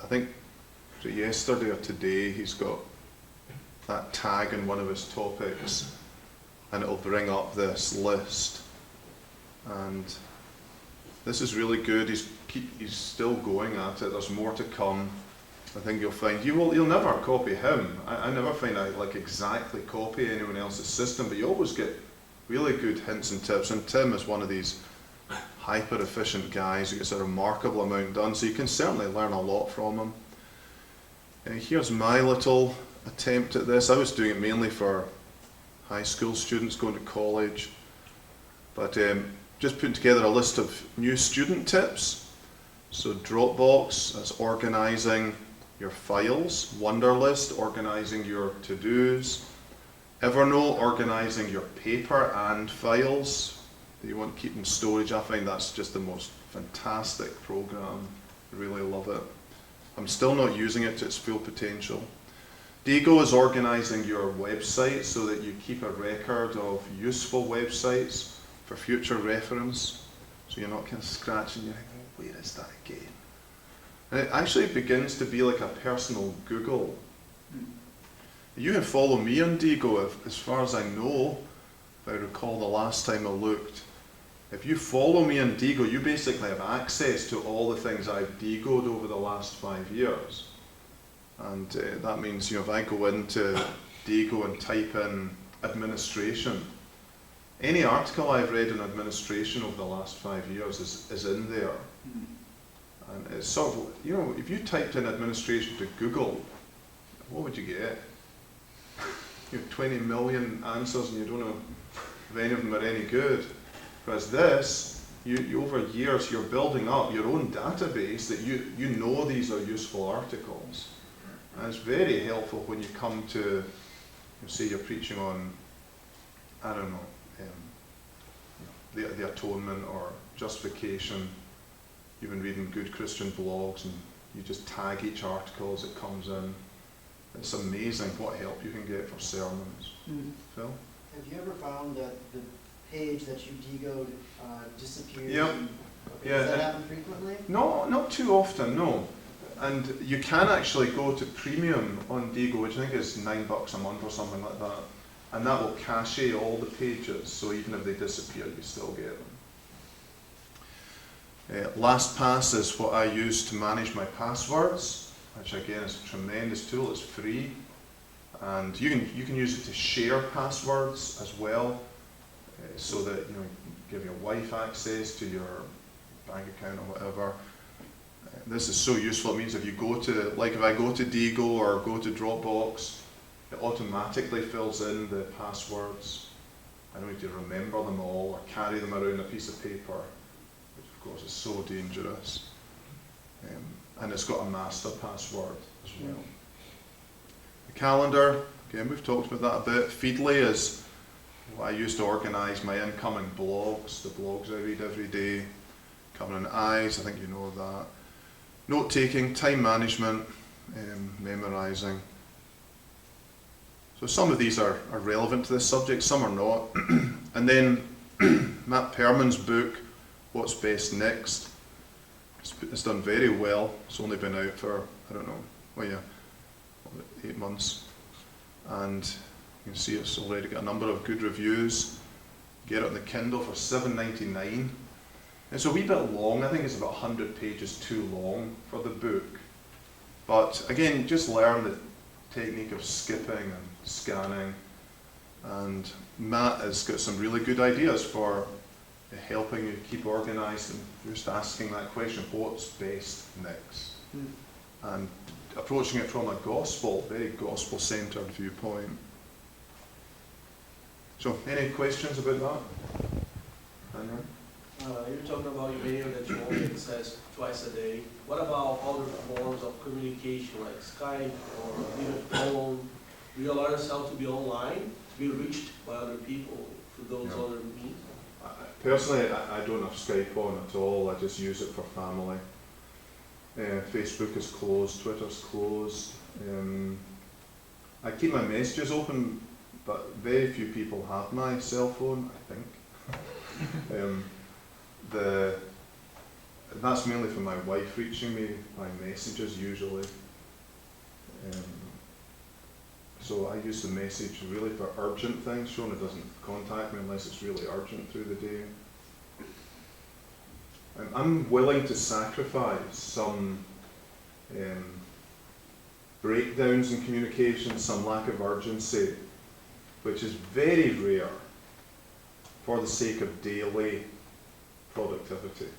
I think, was it yesterday or today, he's got that tag in one of his topics, and it'll bring up this list. And this is really good. He's still going at it. There's more to come. I think you'll find you'll never copy him. I never find I like exactly copy anyone else's system, but you always get really good hints and tips. And Tim is one of these hyper efficient guys who gets a remarkable amount done, so you can certainly learn a lot from him. Here's my little attempt at this. I was doing it mainly for high school students going to college, but just putting together a list of new student tips. So Dropbox, that's organizing your files. Wunderlist, organizing your to-dos. Evernote, organizing your paper and files that you want to keep in storage. I find that's just the most fantastic program. I really love it. I'm still not using it to its full potential. Diigo is organizing your website so that you keep a record of useful websites for future reference, so you're not kind of scratching your head, oh, where is that again? And it actually begins to be like a personal Google. You can follow me on Diigo, as far as I know, if I recall the last time I looked. If you follow me on Diigo, you basically have access to all the things I've Diigoed over the last 5 years. And that means, if I go into Diigo and type in administration, any article I've read in administration over the last 5 years is in there. And it's sort of, if you typed in administration to Google, what would you get? You have 20 million answers and you don't know if any of them are any good. Whereas this, you over years, you're building up your own database that you know these are useful articles. And it's very helpful when you come to, say you're preaching on, I don't know, the atonement or justification. You've been reading good Christian blogs and you just tag each article as it comes in. It's amazing what help you can get for sermons. Phil? Have you ever found that the page that you Diigoed disappears? Yep. Does Yeah. that happen frequently? No, not too often, no. And you can actually go to premium on Diigo, which I think is $9 a month or something like that. And that will cache all the pages, so even if they disappear, you still get them. LastPass is what I use to manage my passwords, which again is a tremendous tool. It's free, and you can use it to share passwords as well, so that you give your wife access to your bank account or whatever. This is so useful. It means if you go to, like if I go to Diigo or go to Dropbox, it automatically fills in the passwords. I don't need to remember them all or carry them around a piece of paper, which of course is so dangerous. And it's got a master password as well. The calendar, again, we've talked about that a bit. Feedly is what I use to organise my incoming blogs, the blogs I read every day. Covering eyes, I think you know that. Note taking, time management, memorising. So some of these are relevant to this subject, some are not. And then Matt Perman's book, What's Best Next, it's done very well. It's only been out for, I don't know, 8 months. And you can see it's already got a number of good reviews. Get it on the Kindle for $7.99. It's a wee bit long. I think it's about 100 pages too long for the book. But again, just learn the technique of skipping and scanning. And Matt has got some really good ideas for helping you keep organised and just asking that question, what's best next? And approaching it from a very gospel-centred viewpoint. So, any questions about that? Daniel? You're talking about email that you only access twice a day. What about other forms of communication like Skype or even phone? Do you allow yourself to be online, to be reached by other people through those other means? Personally, I don't have Skype on at all. I just use it for family. Facebook is closed, Twitter's closed. I keep my messages open, but very few people have my cell phone, I think. That's mainly for my wife reaching me by messages usually. So I use the message really for urgent things. Shona doesn't contact me unless it's really urgent through the day. I'm willing to sacrifice some breakdowns in communication, some lack of urgency, which is very rare, for the sake of daily productivity.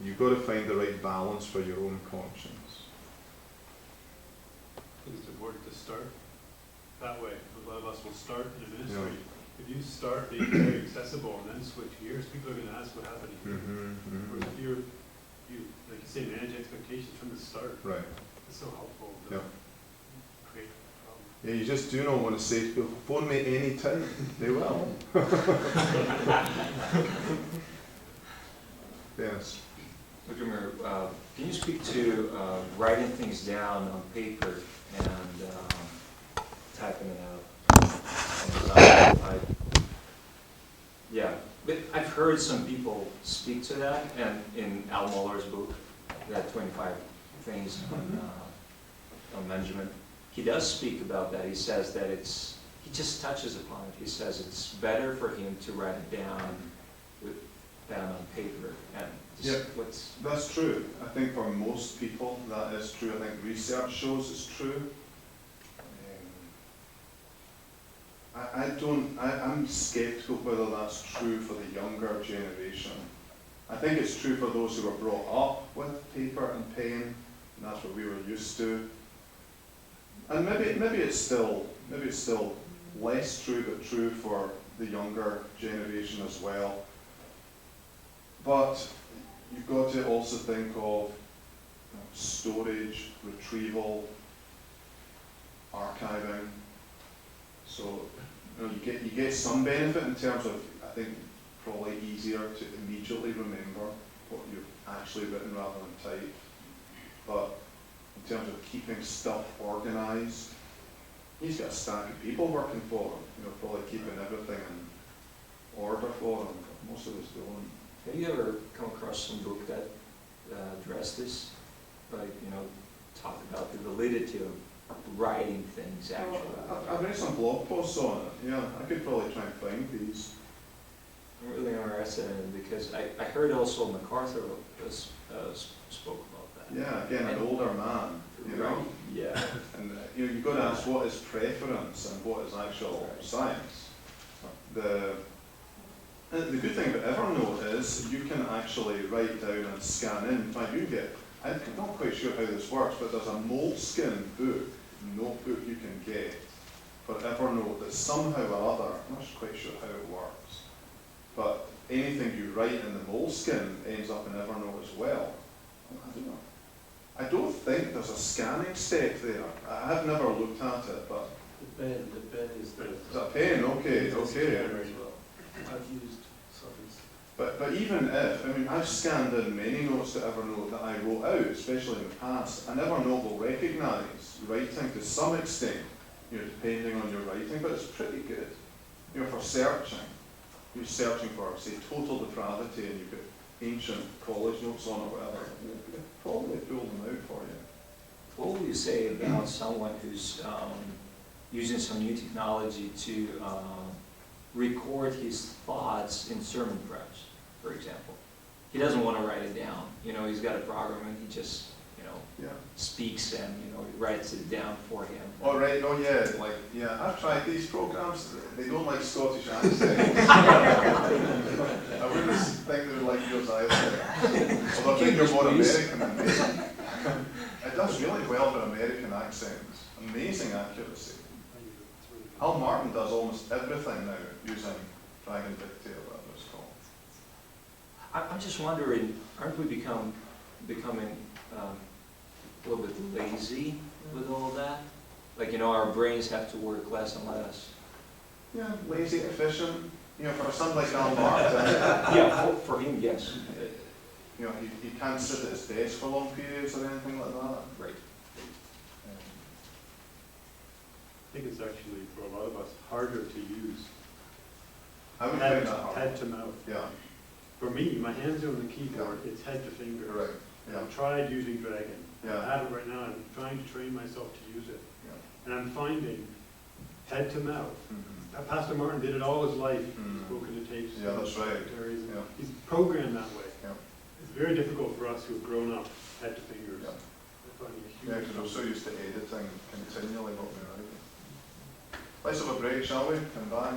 You've got to find the right balance for your own conscience. I think it's important to start that way. A lot of us will start in a ministry. Yeah. If you start being very accessible and then switch gears, people are going to ask what happened here. Whereas if you like you say, manage expectations from the start. Right. It's so helpful to Yeah. create a problem. Yeah, you just do not want to say to people, phone me any time. They will. Yes. Dr. Mayor, can you speak to writing things down on paper and typing it out? Yeah, but I've heard some people speak to that, and in Al Mohler's book, that 25 things on management, he does speak about that. He says that he just touches upon it. He says it's better for him to write it down on paper and just That's true. I think for most people that is true. I think research shows it's true. I'm skeptical whether that's true for the younger generation. I think it's true for those who were brought up with paper and pen, and that's what we were used to. And maybe it's still less true, but true for the younger generation as well. But you've got to also think of storage, retrieval, archiving. So you get some benefit in terms of, I think, probably easier to immediately remember what you've actually written rather than typed. But in terms of keeping stuff organised, he's got a stack of people working for him, probably keeping everything in order for him. Most of us don't. Have you ever come across some book that addressed this? like, talked about the validity of writing things actually. I've read some blog posts on it, yeah, I could probably try and find these. I'm really interested in it because I heard also MacArthur spoke about that. Yeah, again, an older man, you know, Right, yeah. and you've got to ask what is preference and what is actual science. The good thing about Evernote is you can actually write down and scan in. In fact, I'm not quite sure how this works, but there's a Moleskine notebook you can get for Evernote that somehow or other, I'm not quite sure how it works, but anything you write in the Moleskine ends up in Evernote as well. I don't know. I don't think there's a scanning step there. I have never looked at it, but The pen is the. is that a pen? Okay, It's a okay. scanner as well. I've used something. But even if, I mean, I've scanned in many notes to Evernote that I wrote out, especially in the past, and Evernote will recognise writing to some extent, depending on your writing, but it's pretty good. For searching, you're searching for, say, total depravity, and you've got ancient college notes on it, whatever, you could probably pull them out for you. What would you say about someone who's using some new technology to record his thoughts in sermon preps, for example? He doesn't want to write it down. He's got a program and he just, Yeah. speaks and, writes it down for him. Oh, right, oh yeah, I've tried these programs, they don't like Scottish accents. I wouldn't think they would like yours either. Although I think you're more American than me. It does really well for American accents, amazing accuracy. Al Martin does almost everything now using Dragon Dictate or whatever it's called. I'm just wondering, aren't we becoming a little bit lazy with all that? Like, our brains have to work less and less. Yeah, lazy, efficient, for somebody like Al Martin. Yeah, for him, yes. He can't sit at his desk for long periods or anything like that. Right. I think it's actually, for a lot of us, harder to use. I would Head find that hard. head to mouth. Yeah, For me, my hands are on the keyboard, it's head to finger. you're right. Yeah, I've tried using Dragon. I yeah, have it right now, I'm trying to train myself to use it. yeah. And I'm finding head to mouth. Mhm. Pastor Martin did it all his life, Mm. spoken to tapes. Yeah, that's right. commentaries, and Yeah. He's programmed that way. Yeah. It's very difficult for us who have grown up head to fingers. Yeah. I'm finding a Yeah, huge. because we're so used to editing continually what we're writing. Let's have a break, shall we? Come back.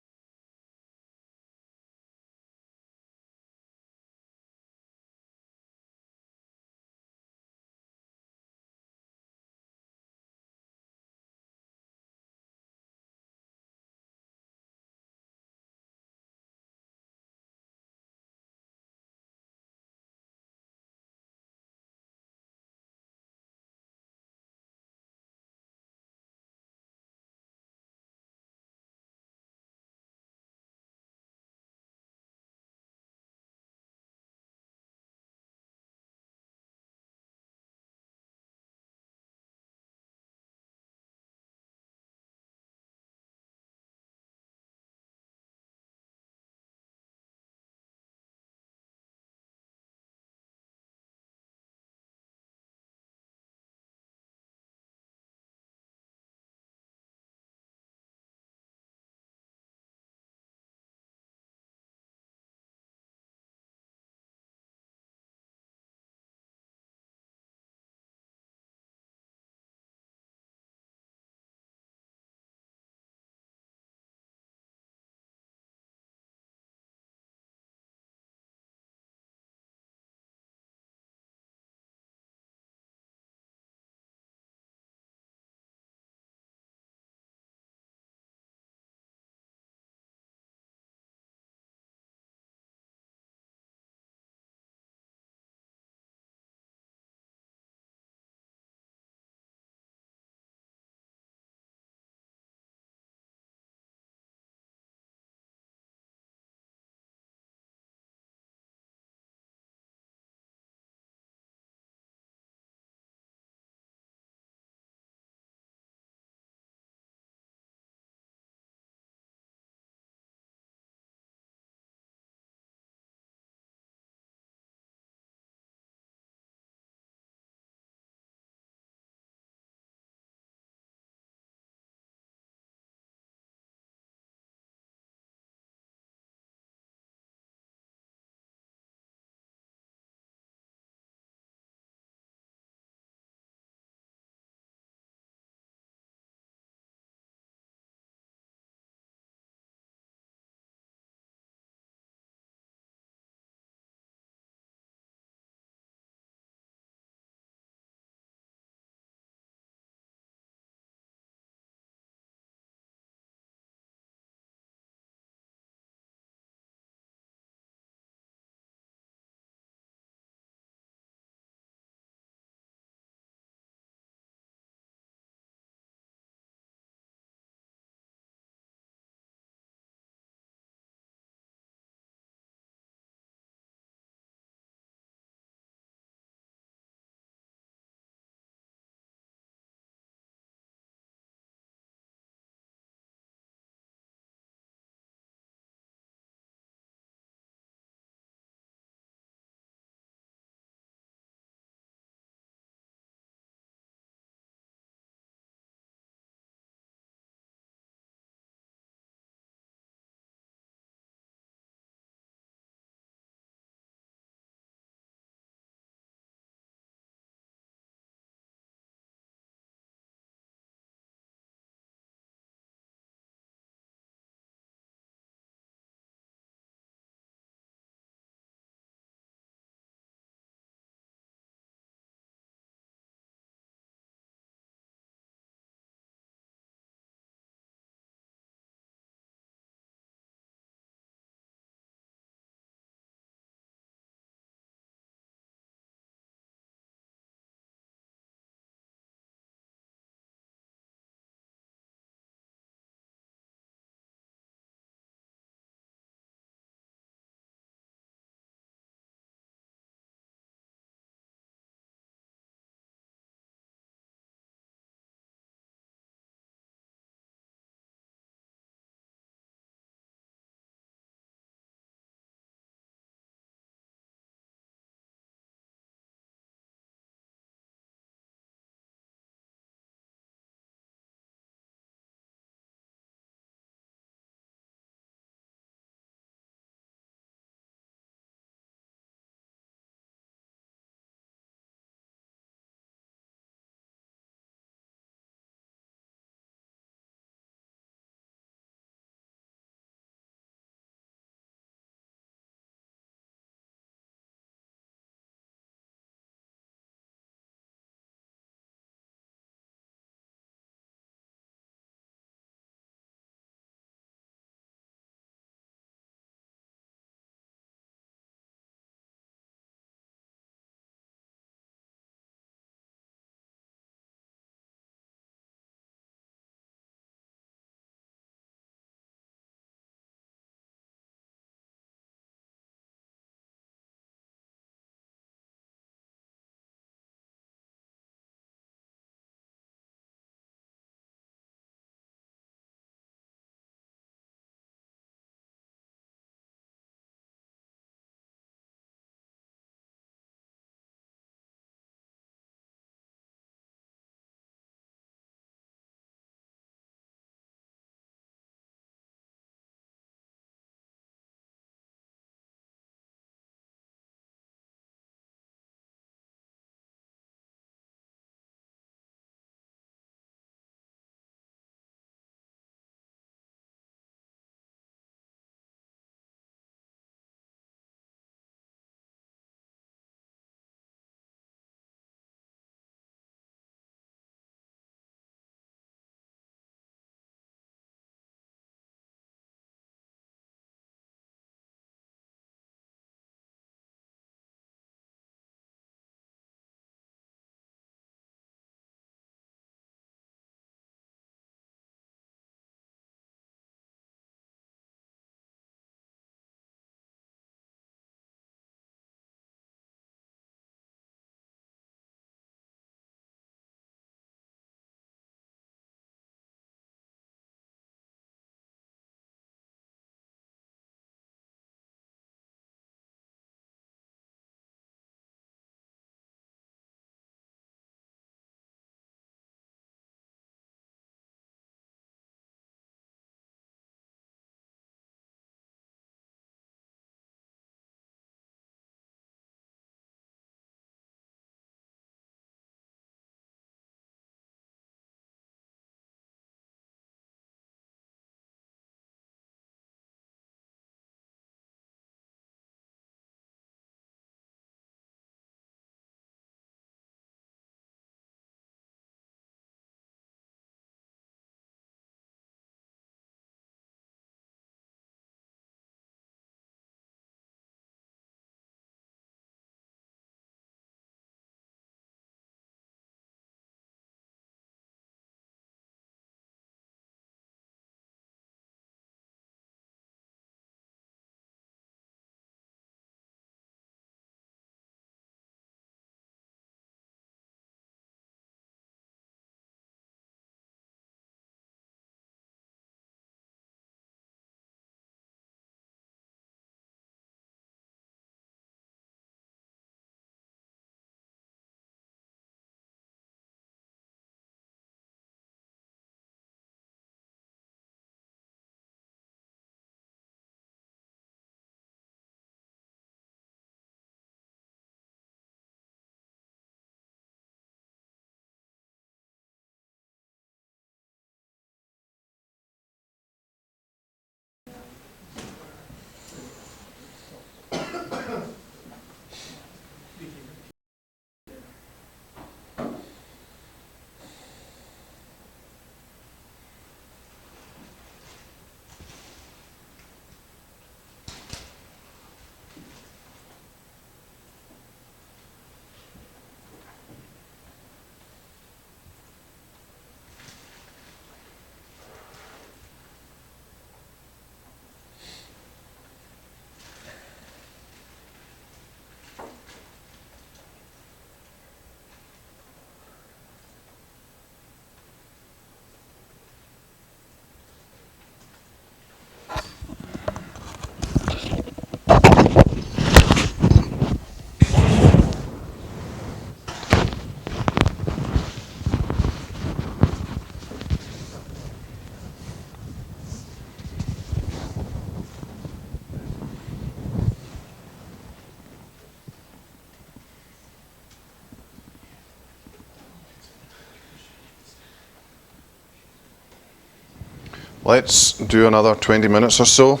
let's do another 20 minutes or so.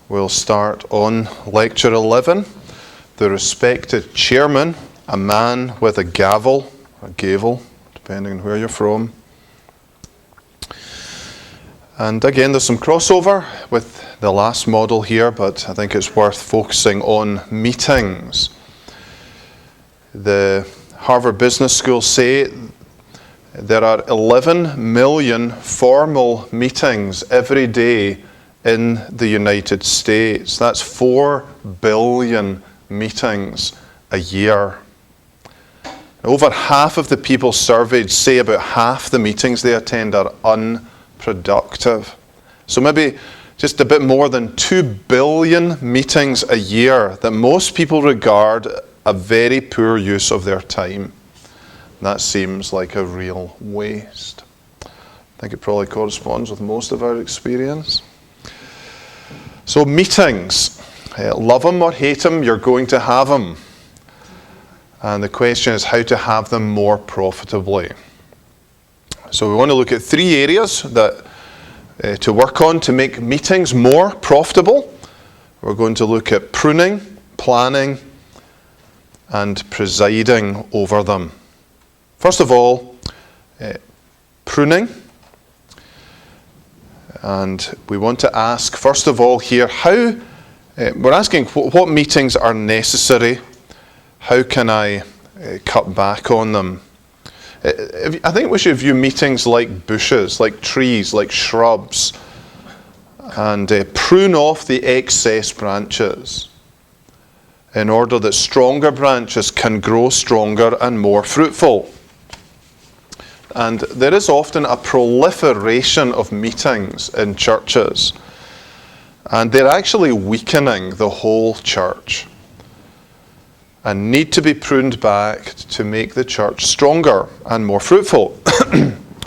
We'll start on lecture 11. The respected chairman, a man with a gavel, depending on where you're from. And again, there's some crossover with the last model here, but I think it's worth focusing on meetings. The Harvard Business School say there are 11 million formal meetings every day in the United States. That's 4 billion meetings a year. Over half of the people surveyed say about half the meetings they attend are unproductive. So maybe just a bit more than 2 billion meetings a year that most people regard a very poor use of their time. That seems like a real waste. I think it probably corresponds with most of our experience. So meetings, love them or hate them, you're going to have them. And the question is how to have them more profitably. So we want to look at 3 areas that to work on to make meetings more profitable. We're going to look at pruning, planning, and presiding over them. First of all, pruning. And we want to ask, first of all here, we're asking what meetings are necessary. How can I cut back on them? I think we should view meetings like bushes, like trees, like shrubs, and prune off the excess branches in order that stronger branches can grow stronger and more fruitful. And there is often a proliferation of meetings in churches, and they're actually weakening the whole church and need to be pruned back to make the church stronger and more fruitful.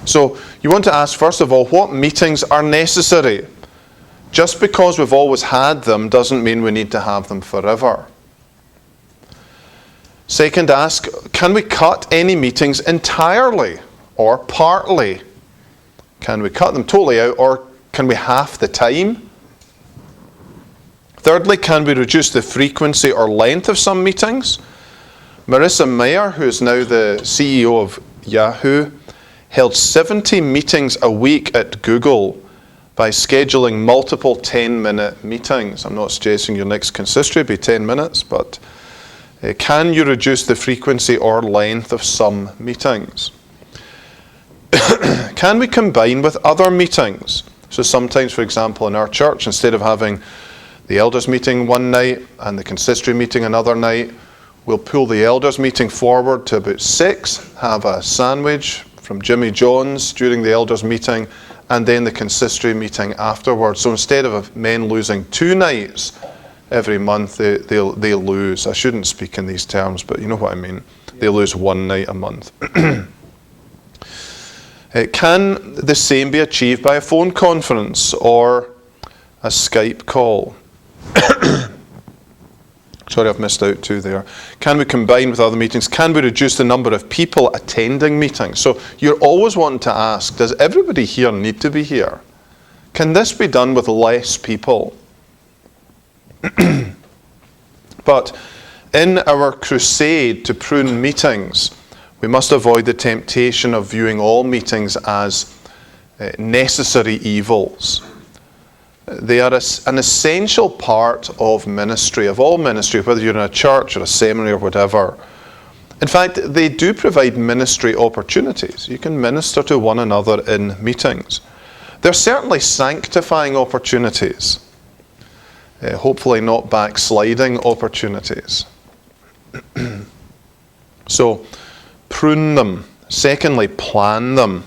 So you want to ask, first of all, what meetings are necessary? Just because we've always had them doesn't mean we need to have them forever. Second, ask, can we cut any meetings entirely or partly? Can we cut them totally out, or can we half the time? Thirdly, can we reduce the frequency or length of some meetings? Marissa Mayer, who is now the CEO of Yahoo, held 70 meetings a week at Google by scheduling multiple 10-minute meetings. I'm not suggesting your next consistory be 10 minutes, but can you reduce the frequency or length of some meetings? Can we combine with other meetings? So sometimes, for example, in our church, instead of having the elders meeting one night and the consistory meeting another night, we'll pull the elders meeting forward to about 6, have a sandwich from Jimmy John's during the elders meeting, and then the consistory meeting afterwards. So instead of men losing 2 nights every month, they lose. I shouldn't speak in these terms, but you know what I mean. They lose 1 night a month. Can the same be achieved by a phone conference or a Skype call? Sorry, I've missed out 2 there. Can we combine with other meetings? Can we reduce the number of people attending meetings? So you're always wanting to ask, does everybody here need to be here? Can this be done with less people? But in our crusade to prune meetings, we must avoid the temptation of viewing all meetings as necessary evils. They are an essential part of ministry, of all ministry, whether you're in a church or a seminary or whatever. In fact, they do provide ministry opportunities. You can minister to one another in meetings. They're certainly sanctifying opportunities. Hopefully not backsliding opportunities. So, prune them. Secondly, plan them.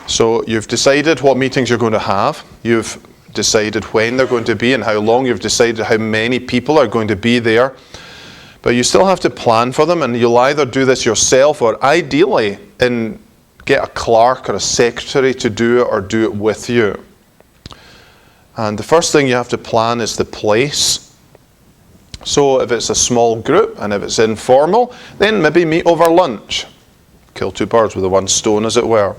So you've decided what meetings you're going to have. You've decided when they're going to be and how long. You've decided how many people are going to be there. But you still have to plan for them, and you'll either do this yourself or ideally get a clerk or a secretary to do it or do it with you. And the first thing you have to plan is the place. So if it's a small group and if it's informal, then maybe meet over lunch. Kill 2 birds with 1 stone, as it were.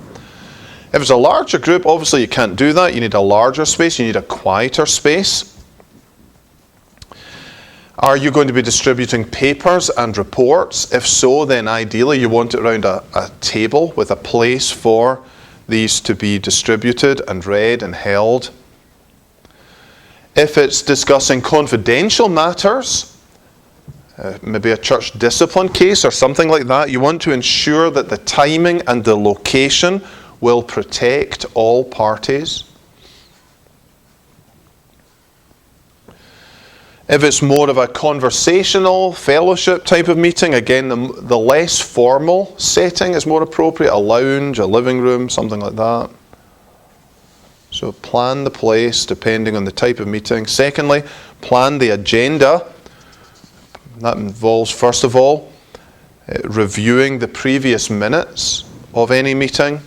If it's a larger group, obviously you can't do that. You need a larger space. You need a quieter space. Are you going to be distributing papers and reports? If so, then ideally you want it around a table with a place for these to be distributed and read and held. If it's discussing confidential matters, maybe a church discipline case or something like that, you want to ensure that the timing and the location will protect all parties. If it's more of a conversational, fellowship type of meeting, again, the less formal setting is more appropriate. A lounge, a living room, something like that. So plan the place depending on the type of meeting. Secondly, plan the agenda. That involves, first of all, reviewing the previous minutes of any meeting.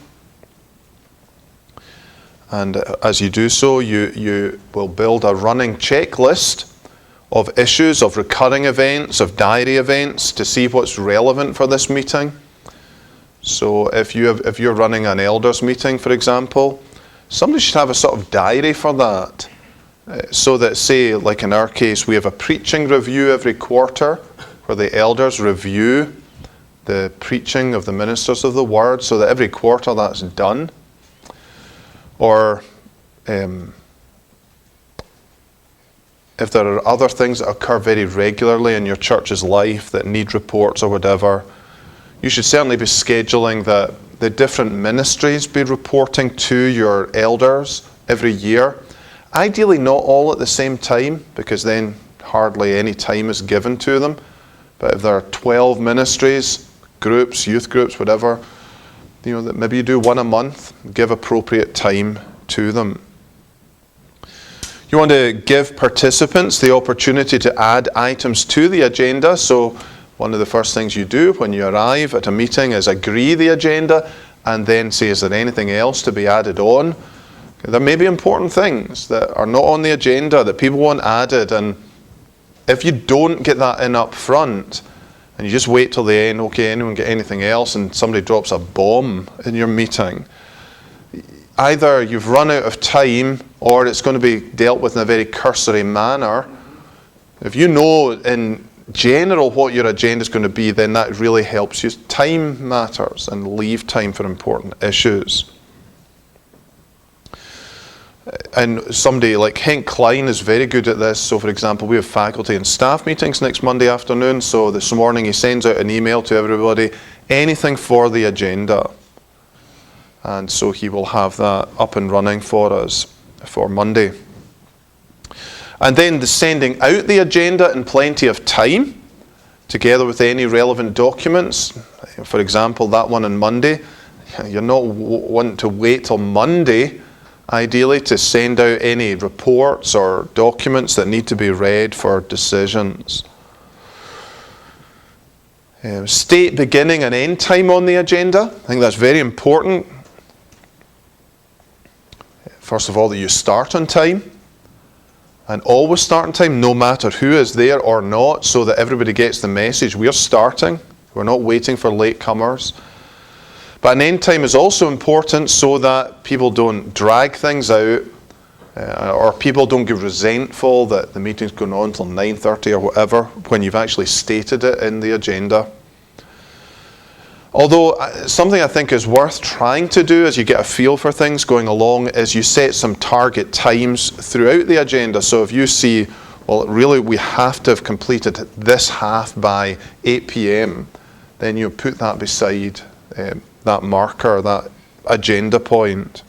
And as you do so, you will build a running checklist of issues, of recurring events, of diary events to see what's relevant for this meeting. So if you're running an elders meeting, for example, somebody should have a sort of diary for that. So that, say, like in our case, we have a preaching review every quarter where the elders review the preaching of the ministers of the word, so that every quarter that's done. Or if there are other things that occur very regularly in your church's life that need reports or whatever, you should certainly be scheduling that the different ministries be reporting to your elders every year. Ideally not all at the same time, because then hardly any time is given to them. But if there are 12 ministries, groups, youth groups, whatever, that maybe you do one a month, give appropriate time to them. You want to give participants the opportunity to add items to the agenda. So one of the first things you do when you arrive at a meeting is agree the agenda and then say, is there anything else to be added on? There may be important things that are not on the agenda that people want added, and if you don't get that in up front and you just wait till the end, okay, anyone get anything else, and somebody drops a bomb in your meeting, either you've run out of time or it's going to be dealt with in a very cursory manner. If you know in general what your agenda is going to be, then that really helps you. Time matters, and leave time for important issues. And somebody like Henk Klein is very good at this. So for example, we have faculty and staff meetings next Monday afternoon. So this morning he sends out an email to everybody, anything for the agenda. And so he will have that up and running for us for Monday. And then the sending out the agenda in plenty of time, together with any relevant documents. For example, that one on Monday. You're not wanting to wait till Monday, ideally, to send out any reports or documents that need to be read for decisions. State beginning and end time on the agenda. I think that's very important. First of all, that you start on time, and always start on time, no matter who is there or not, so that everybody gets the message. We're starting. We're not waiting for latecomers. But an end time is also important so that people don't drag things out, or people don't get resentful that the meeting's going on until 9:30 or whatever, when you've actually stated it in the agenda. Although something I think is worth trying to do as you get a feel for things going along is you set some target times throughout the agenda. So if you see, well, really we have to have completed this half by 8 p.m, then you put that beside that marker, that agenda point.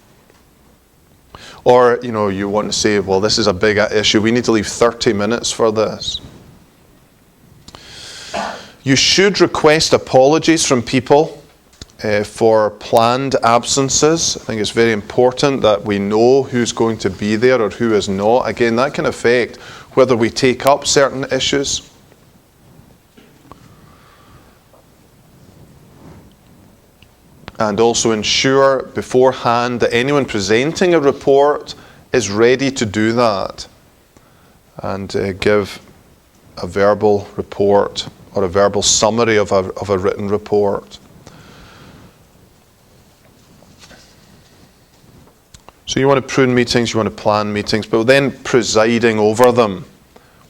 Or, you want to say, well, this is a big issue. We need to leave 30 minutes for this. You should request apologies from people for planned absences. I think it's very important that we know who's going to be there or who is not. Again, that can affect whether we take up certain issues. And also ensure beforehand that anyone presenting a report is ready to do that and give a verbal report or a verbal summary of a written report. So you want to prune meetings, you want to plan meetings, but then presiding over them.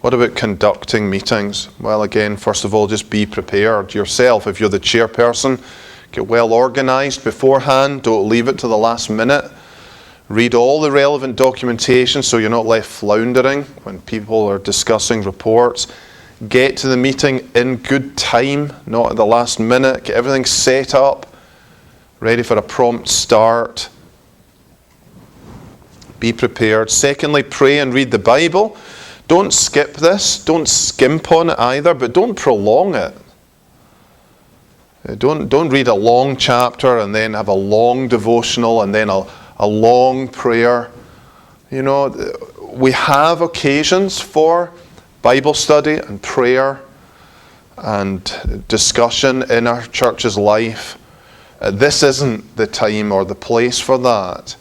What about conducting meetings? Well, again, first of all, just be prepared yourself. If you're the chairperson, get well organised beforehand. Don't leave it to the last minute. Read all the relevant documentation so you're not left floundering when people are discussing reports. Get to the meeting in good time, not at the last minute. Get everything set up, ready for a prompt start. Be prepared. Secondly, pray and read the Bible. Don't skip this. Don't skimp on it either, but don't prolong it. Don't read a long chapter and then have a long devotional and then a long prayer. You know, we have occasions for Bible study and prayer and discussion in our church's life. This isn't the time or the place for that.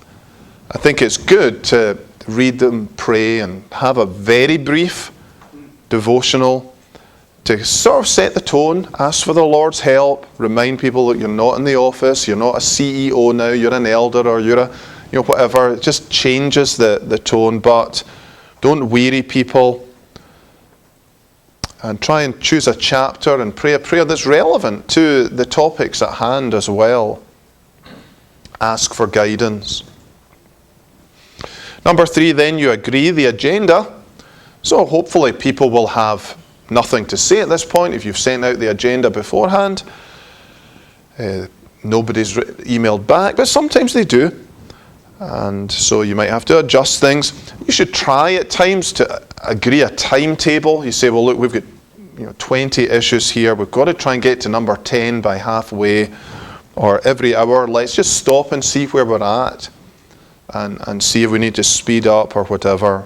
I think it's good to read them, pray, and have a very brief devotional to sort of set the tone, ask for the Lord's help, remind people that you're not in the office, you're not a CEO now, you're an elder, or you're a, whatever. It just changes the tone, but don't weary people. And try and choose a chapter and pray a prayer that's relevant to the topics at hand as well. Ask for guidance. Number 3, then you agree the agenda. So hopefully people will have nothing to say at this point if you've sent out the agenda beforehand. Nobody's emailed back, but sometimes they do. And so you might have to adjust things. You should try at times to agree a timetable. You say, well, look, we've got 20 issues here. We've got to try and get to number 10 by halfway, or every hour. Let's just stop and see where we're at, and see if we need to speed up or whatever.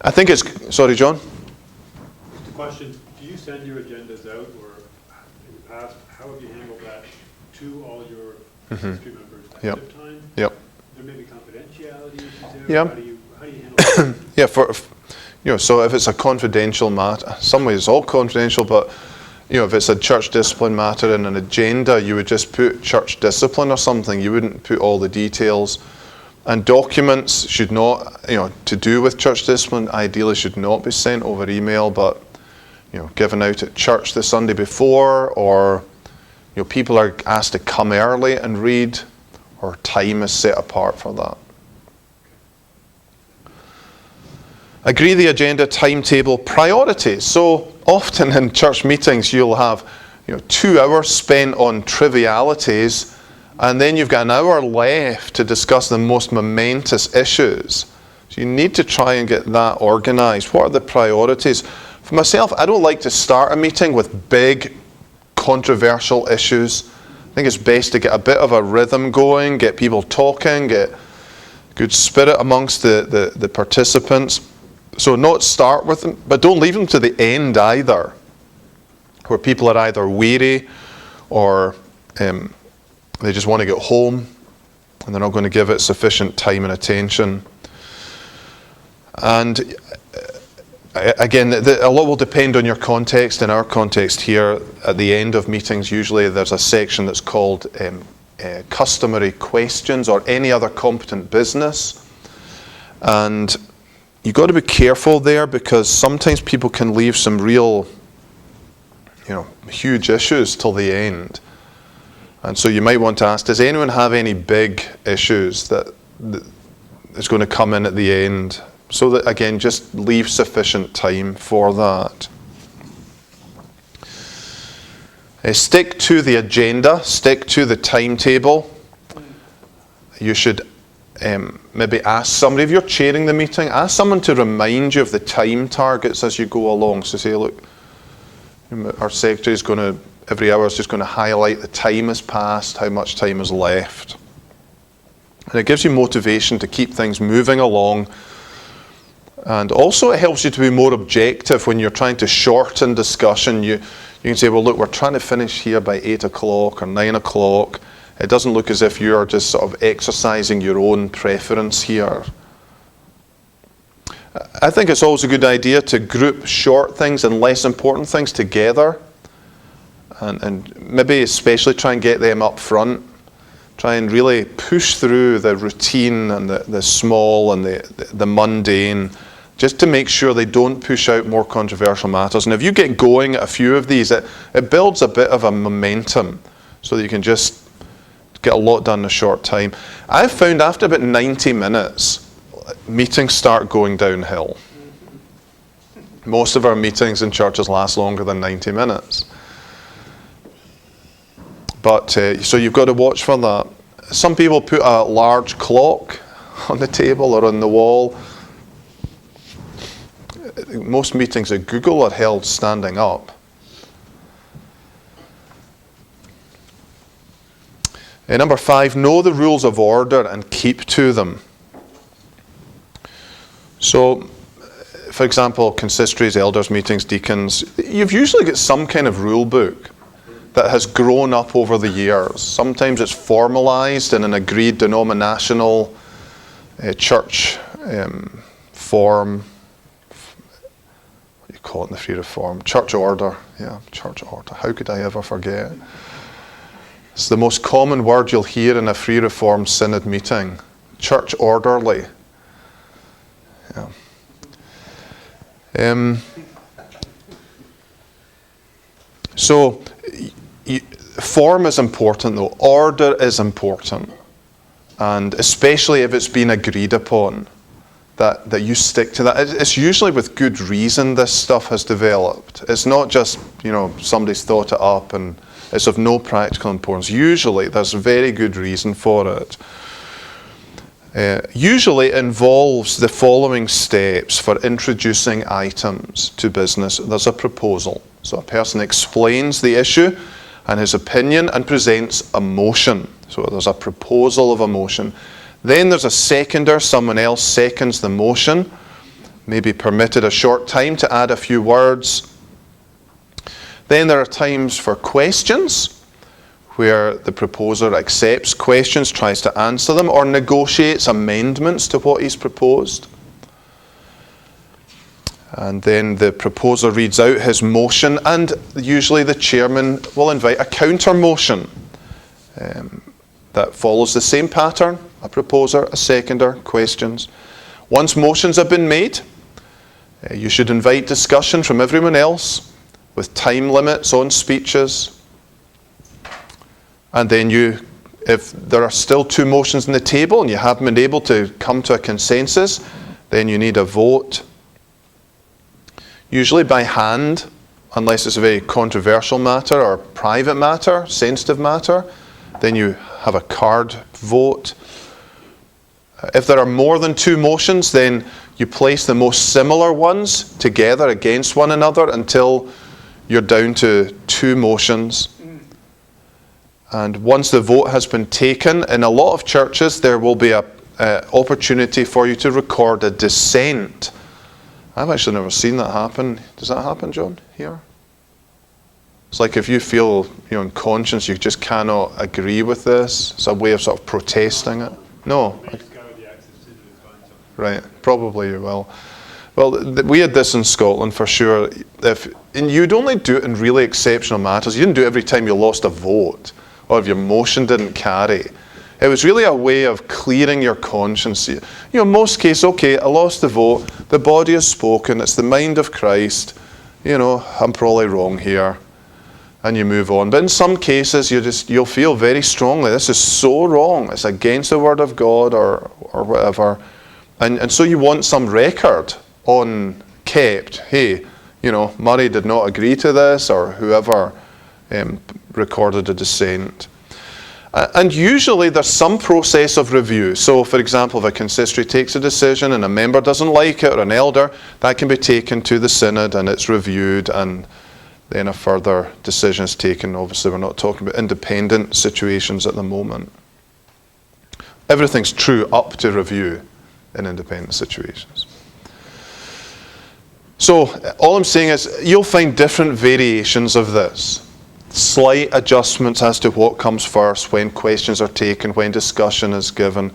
I think it's... Sorry, John? The question, do you send your agendas out, or in the past, how have you handled that to all your history members ahead of time? Yep. There may be confidentiality issues there. Yeah. How do you handle that? Yeah, so if it's a confidential matter, in some ways it's all confidential, but if it's a church discipline matter in an agenda, you would just put church discipline or something. You wouldn't put all the details. And documents should not, to do with church discipline, ideally should not be sent over email, but given out at church the Sunday before, or people are asked to come early and read, or time is set apart for that. Agree the agenda, timetable, priorities. So often in church meetings you'll have 2 hours spent on trivialities, and then you've got an hour left to discuss the most momentous issues. So you need to try and get that organised. What are the priorities? For myself, I don't like to start a meeting with big controversial issues. I think it's best to get a bit of a rhythm going, get people talking, get good spirit amongst the participants. So not start with them, but don't leave them to the end either, where people are either weary or they just want to get home and they're not going to give it sufficient time and attention. And again, a lot will depend on your context. In our context here, at the end of meetings, usually there's a section that's called customary questions or any other competent business. And you've got to be careful there, because sometimes people can leave some real, huge issues till the end. And so you might want to ask, does anyone have any big issues that is going to come in at the end? So that, again, just leave sufficient time for that. Stick to the agenda, stick to the timetable. You should maybe ask somebody, if you're chairing the meeting, ask someone to remind you of the time targets as you go along. So say, look, our secretary is going to, every hour is just going to highlight the time has passed, how much time is left. And it gives you motivation to keep things moving along. And also it helps you to be more objective when you're trying to shorten discussion. You can say, well, look, we're trying to finish here by 8 o'clock or 9 o'clock. It doesn't look as if you're just sort of exercising your own preference here. I think it's always a good idea to group short things and less important things together. And maybe especially try and get them up front. Try and really push through the routine and the small and the mundane, just to make sure they don't push out more controversial matters. And if you get going at a few of these, it builds a bit of a momentum so that you can just get a lot done in a short time. I've found after about 90 minutes, meetings start going downhill. Most of our meetings in churches last longer than 90 minutes. But, so you've got to watch for that. Some people put a large clock on the table or on the wall. Most meetings at Google are held standing up. Number 5, know the rules of order and keep to them. So, for example, consistories, elders, meetings, deacons, you've usually got some kind of rule book that has grown up over the years. Sometimes it's formalized in an agreed denominational church form. What do you call it in the Free Reform? Church order. Yeah, church order. How could I ever forget? It's the most common word you'll hear in a Free Reform Synod meeting. Church orderly. Yeah. So, form is important though. Order is important. And especially if it's been agreed upon, that you stick to that. It's usually with good reason this stuff has developed. It's not just, somebody's thought it up and it's of no practical importance. Usually there's a very good reason for it. Usually it involves the following steps for introducing items to business. There's a proposal. So a person explains the issue and his opinion and presents a motion. So there's a proposal of a motion. Then there's a seconder. Someone else seconds the motion. Maybe permitted a short time to add a few words. Then there are times for questions, where the proposer accepts questions, tries to answer them, or negotiates amendments to what he's proposed. And then the proposer reads out his motion, and usually the chairman will invite a counter motion that follows the same pattern: a proposer, a seconder, questions. Once motions have been made, you should invite discussion from everyone else with time limits on speeches. And then if there are still 2 motions on the table and you haven't been able to come to a consensus, then you need a vote. Usually by hand, unless it's a very controversial matter or private matter, sensitive matter, then you have a card vote. If there are more than 2 motions, then you place the most similar ones together against one another until you're down to 2 motions. And once the vote has been taken, in a lot of churches there will be an opportunity for you to record a dissent. I've actually never seen that happen. Does that happen, John, here? It's like if you feel in conscience you just cannot agree with this, it's a way of sort of protesting it. No. Right, probably you will. Well, we had this in Scotland for sure. And you'd only do it in really exceptional matters. You didn't do it every time you lost a vote or if your motion didn't carry. It was really a way of clearing your conscience. In most cases, okay, I lost the vote, the body has spoken, it's the mind of Christ, I'm probably wrong here, and you move on. But in some cases, you'll feel very strongly, this is so wrong, it's against the word of God or whatever, and so you want some record on kept. Hey, Murray did not agree to this, or whoever recorded a dissent. And usually there's some process of review. So, for example, if a consistory takes a decision and a member doesn't like it, or an elder, that can be taken to the synod and it's reviewed, and then a further decision is taken. Obviously, we're not talking about independent situations at the moment. Everything's true up to review in independent situations. So, all I'm saying is, you'll find different variations of this. Slight adjustments as to what comes first, when questions are taken, when discussion is given.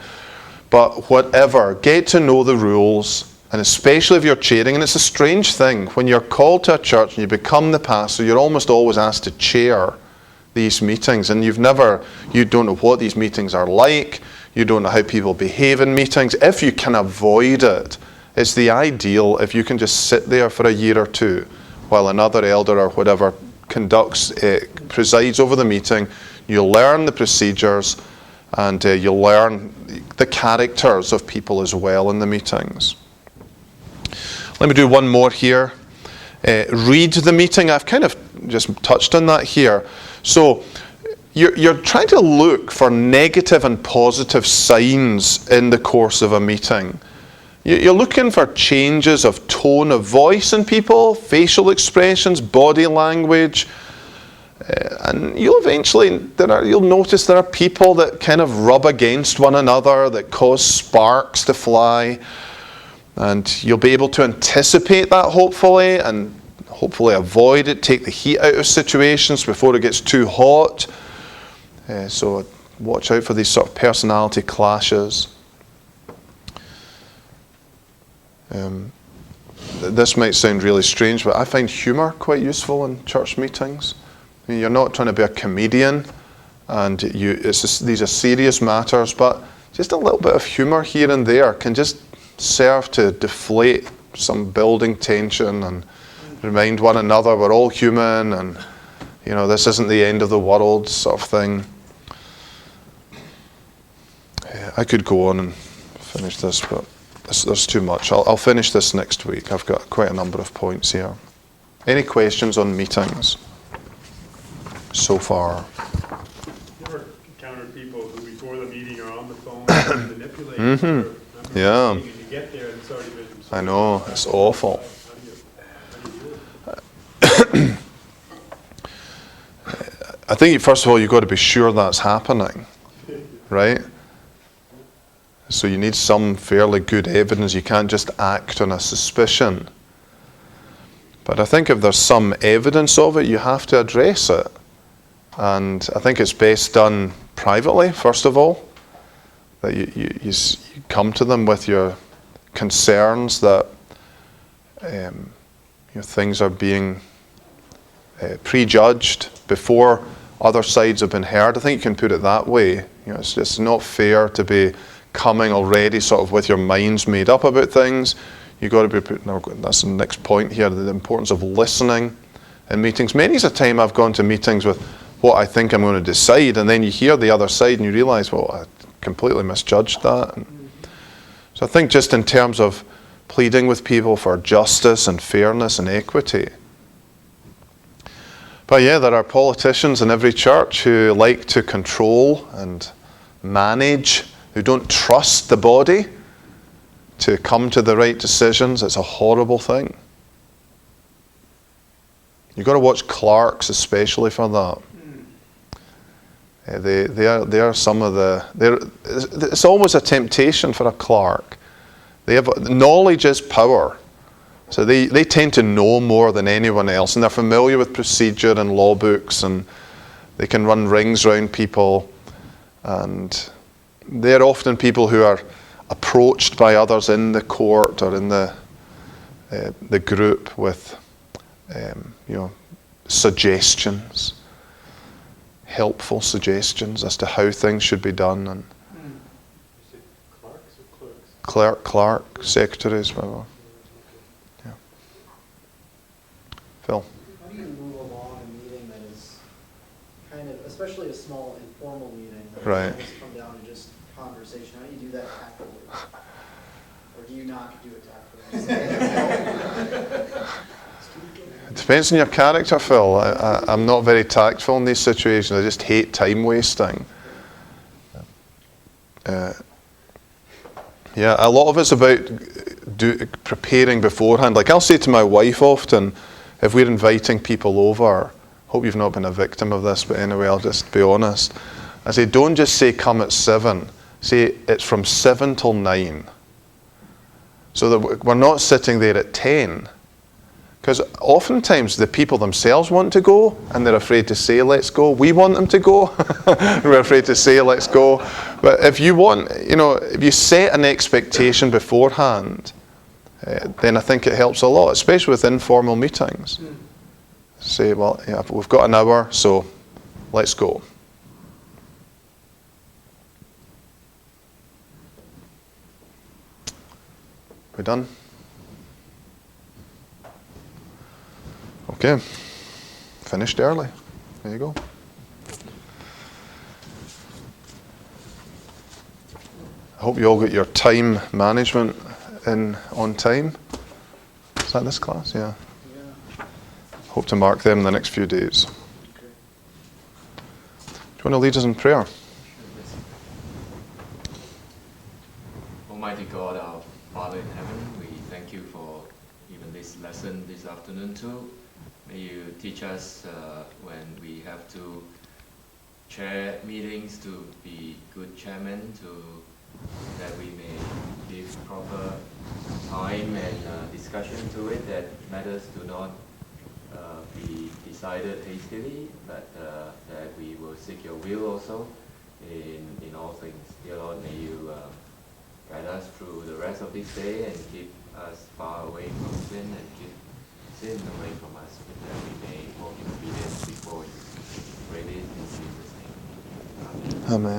But whatever, get to know the rules, and especially if you're chairing. And it's a strange thing, when you're called to a church and you become the pastor, you're almost always asked to chair these meetings, and you don't know what these meetings are like, you don't know how people behave in meetings. If you can avoid it, it's the ideal if you can just sit there for a year or two while another elder or whatever presides over the meeting. You'll learn the procedures, and you'll learn the characters of people as well in the meetings. Let me do one more here. Read the meeting. I've kind of just touched on that here. So you're trying to look for negative and positive signs in the course of a meeting. You're looking for changes of tone of voice in people, facial expressions, body language, and you'll notice there are people that kind of rub against one another, that cause sparks to fly, and you'll be able to anticipate that hopefully, and hopefully avoid it, take the heat out of situations before it gets too hot. So watch out for these sort of personality clashes. This might sound really strange, but I find humour quite useful in church meetings. I mean, you're not trying to be a comedian, and these are serious matters, but just a little bit of humour here and there can just serve to deflate some building tension and remind one another we're all human, and this isn't the end of the world sort of thing. I could go on and finish this, but there's too much. I'll finish this next week. I've got quite a number of points here. Any questions on meetings so far? You ever encountered people who before the meeting are on the phone and manipulate you Yeah. and you get there and it's already been... I know, it's awful. How do you do it? I think first of all you've got to be sure that's happening, right? So you need some fairly good evidence. You can't just act on a suspicion. But I think if there's some evidence of it, you have to address it. And I think it's best done privately, first of all. That you come to them with your concerns that things are being prejudged before other sides have been heard. I think you can put it that way. It's just not fair to be coming already sort of with your minds made up about things. You've got to be that's the next point here, the importance of listening in meetings. Many's a time I've gone to meetings with what I think I'm going to decide, and then you hear the other side and you realise, well, I completely misjudged that. So I think just in terms of pleading with people for justice and fairness and equity. But yeah, there are politicians in every church who like to control and manage, who don't trust the body to come to the right decisions. It's a horrible thing. You've got to watch clerks especially for that. They are some of it's always a temptation for a clerk. Knowledge is power. So they tend to know more than anyone else, and they're familiar with procedure and law books, and they can run rings around people, and they're often people who are approached by others in the court or in the group with suggestions, helpful suggestions as to how things should be done. And Is it clerks or clerks? clerk, secretaries, whatever. Yeah. Phil. How do you move along a meeting that is kind of, especially a small informal meeting, that Right. has come down to just conversation? How do you do that tactfully? Or do you not do it tactfully? It depends on your character, Phil. I'm not very tactful in these situations. I just hate time wasting. Yeah, a lot of it's about preparing beforehand. Like I'll say to my wife often, if we're inviting people over, hope you've not been a victim of this, but anyway, I'll just be honest. I say, don't just say come at 7. Say it's from 7 till 9. So that we're not sitting there at 10. Because oftentimes the people themselves want to go and they're afraid to say let's go. We want them to go. We're afraid to say let's go. But if you want, if you set an expectation beforehand, then I think it helps a lot, especially with informal meetings. Say, well, yeah, we've got an hour, so Let's go. We done? Okay. Finished early. There you go. I hope you all got your time management in on time. Is that this class? Yeah. Yeah. Hope to mark them in the next few days. Do you want to lead us in prayer? Almighty God, our Father in heaven, we thank you for even this lesson this afternoon too. May you teach us when we have to chair meetings to be good chairmen, that we may give proper time and discussion to it, that matters do not be decided hastily, but that we will seek your will also in all things. Dear Lord, may you guide us through the rest of this day and keep us far away from sin and keep sin away from us, that we may walk in obedience before you. Pray this in Jesus' name. Amen. Amen.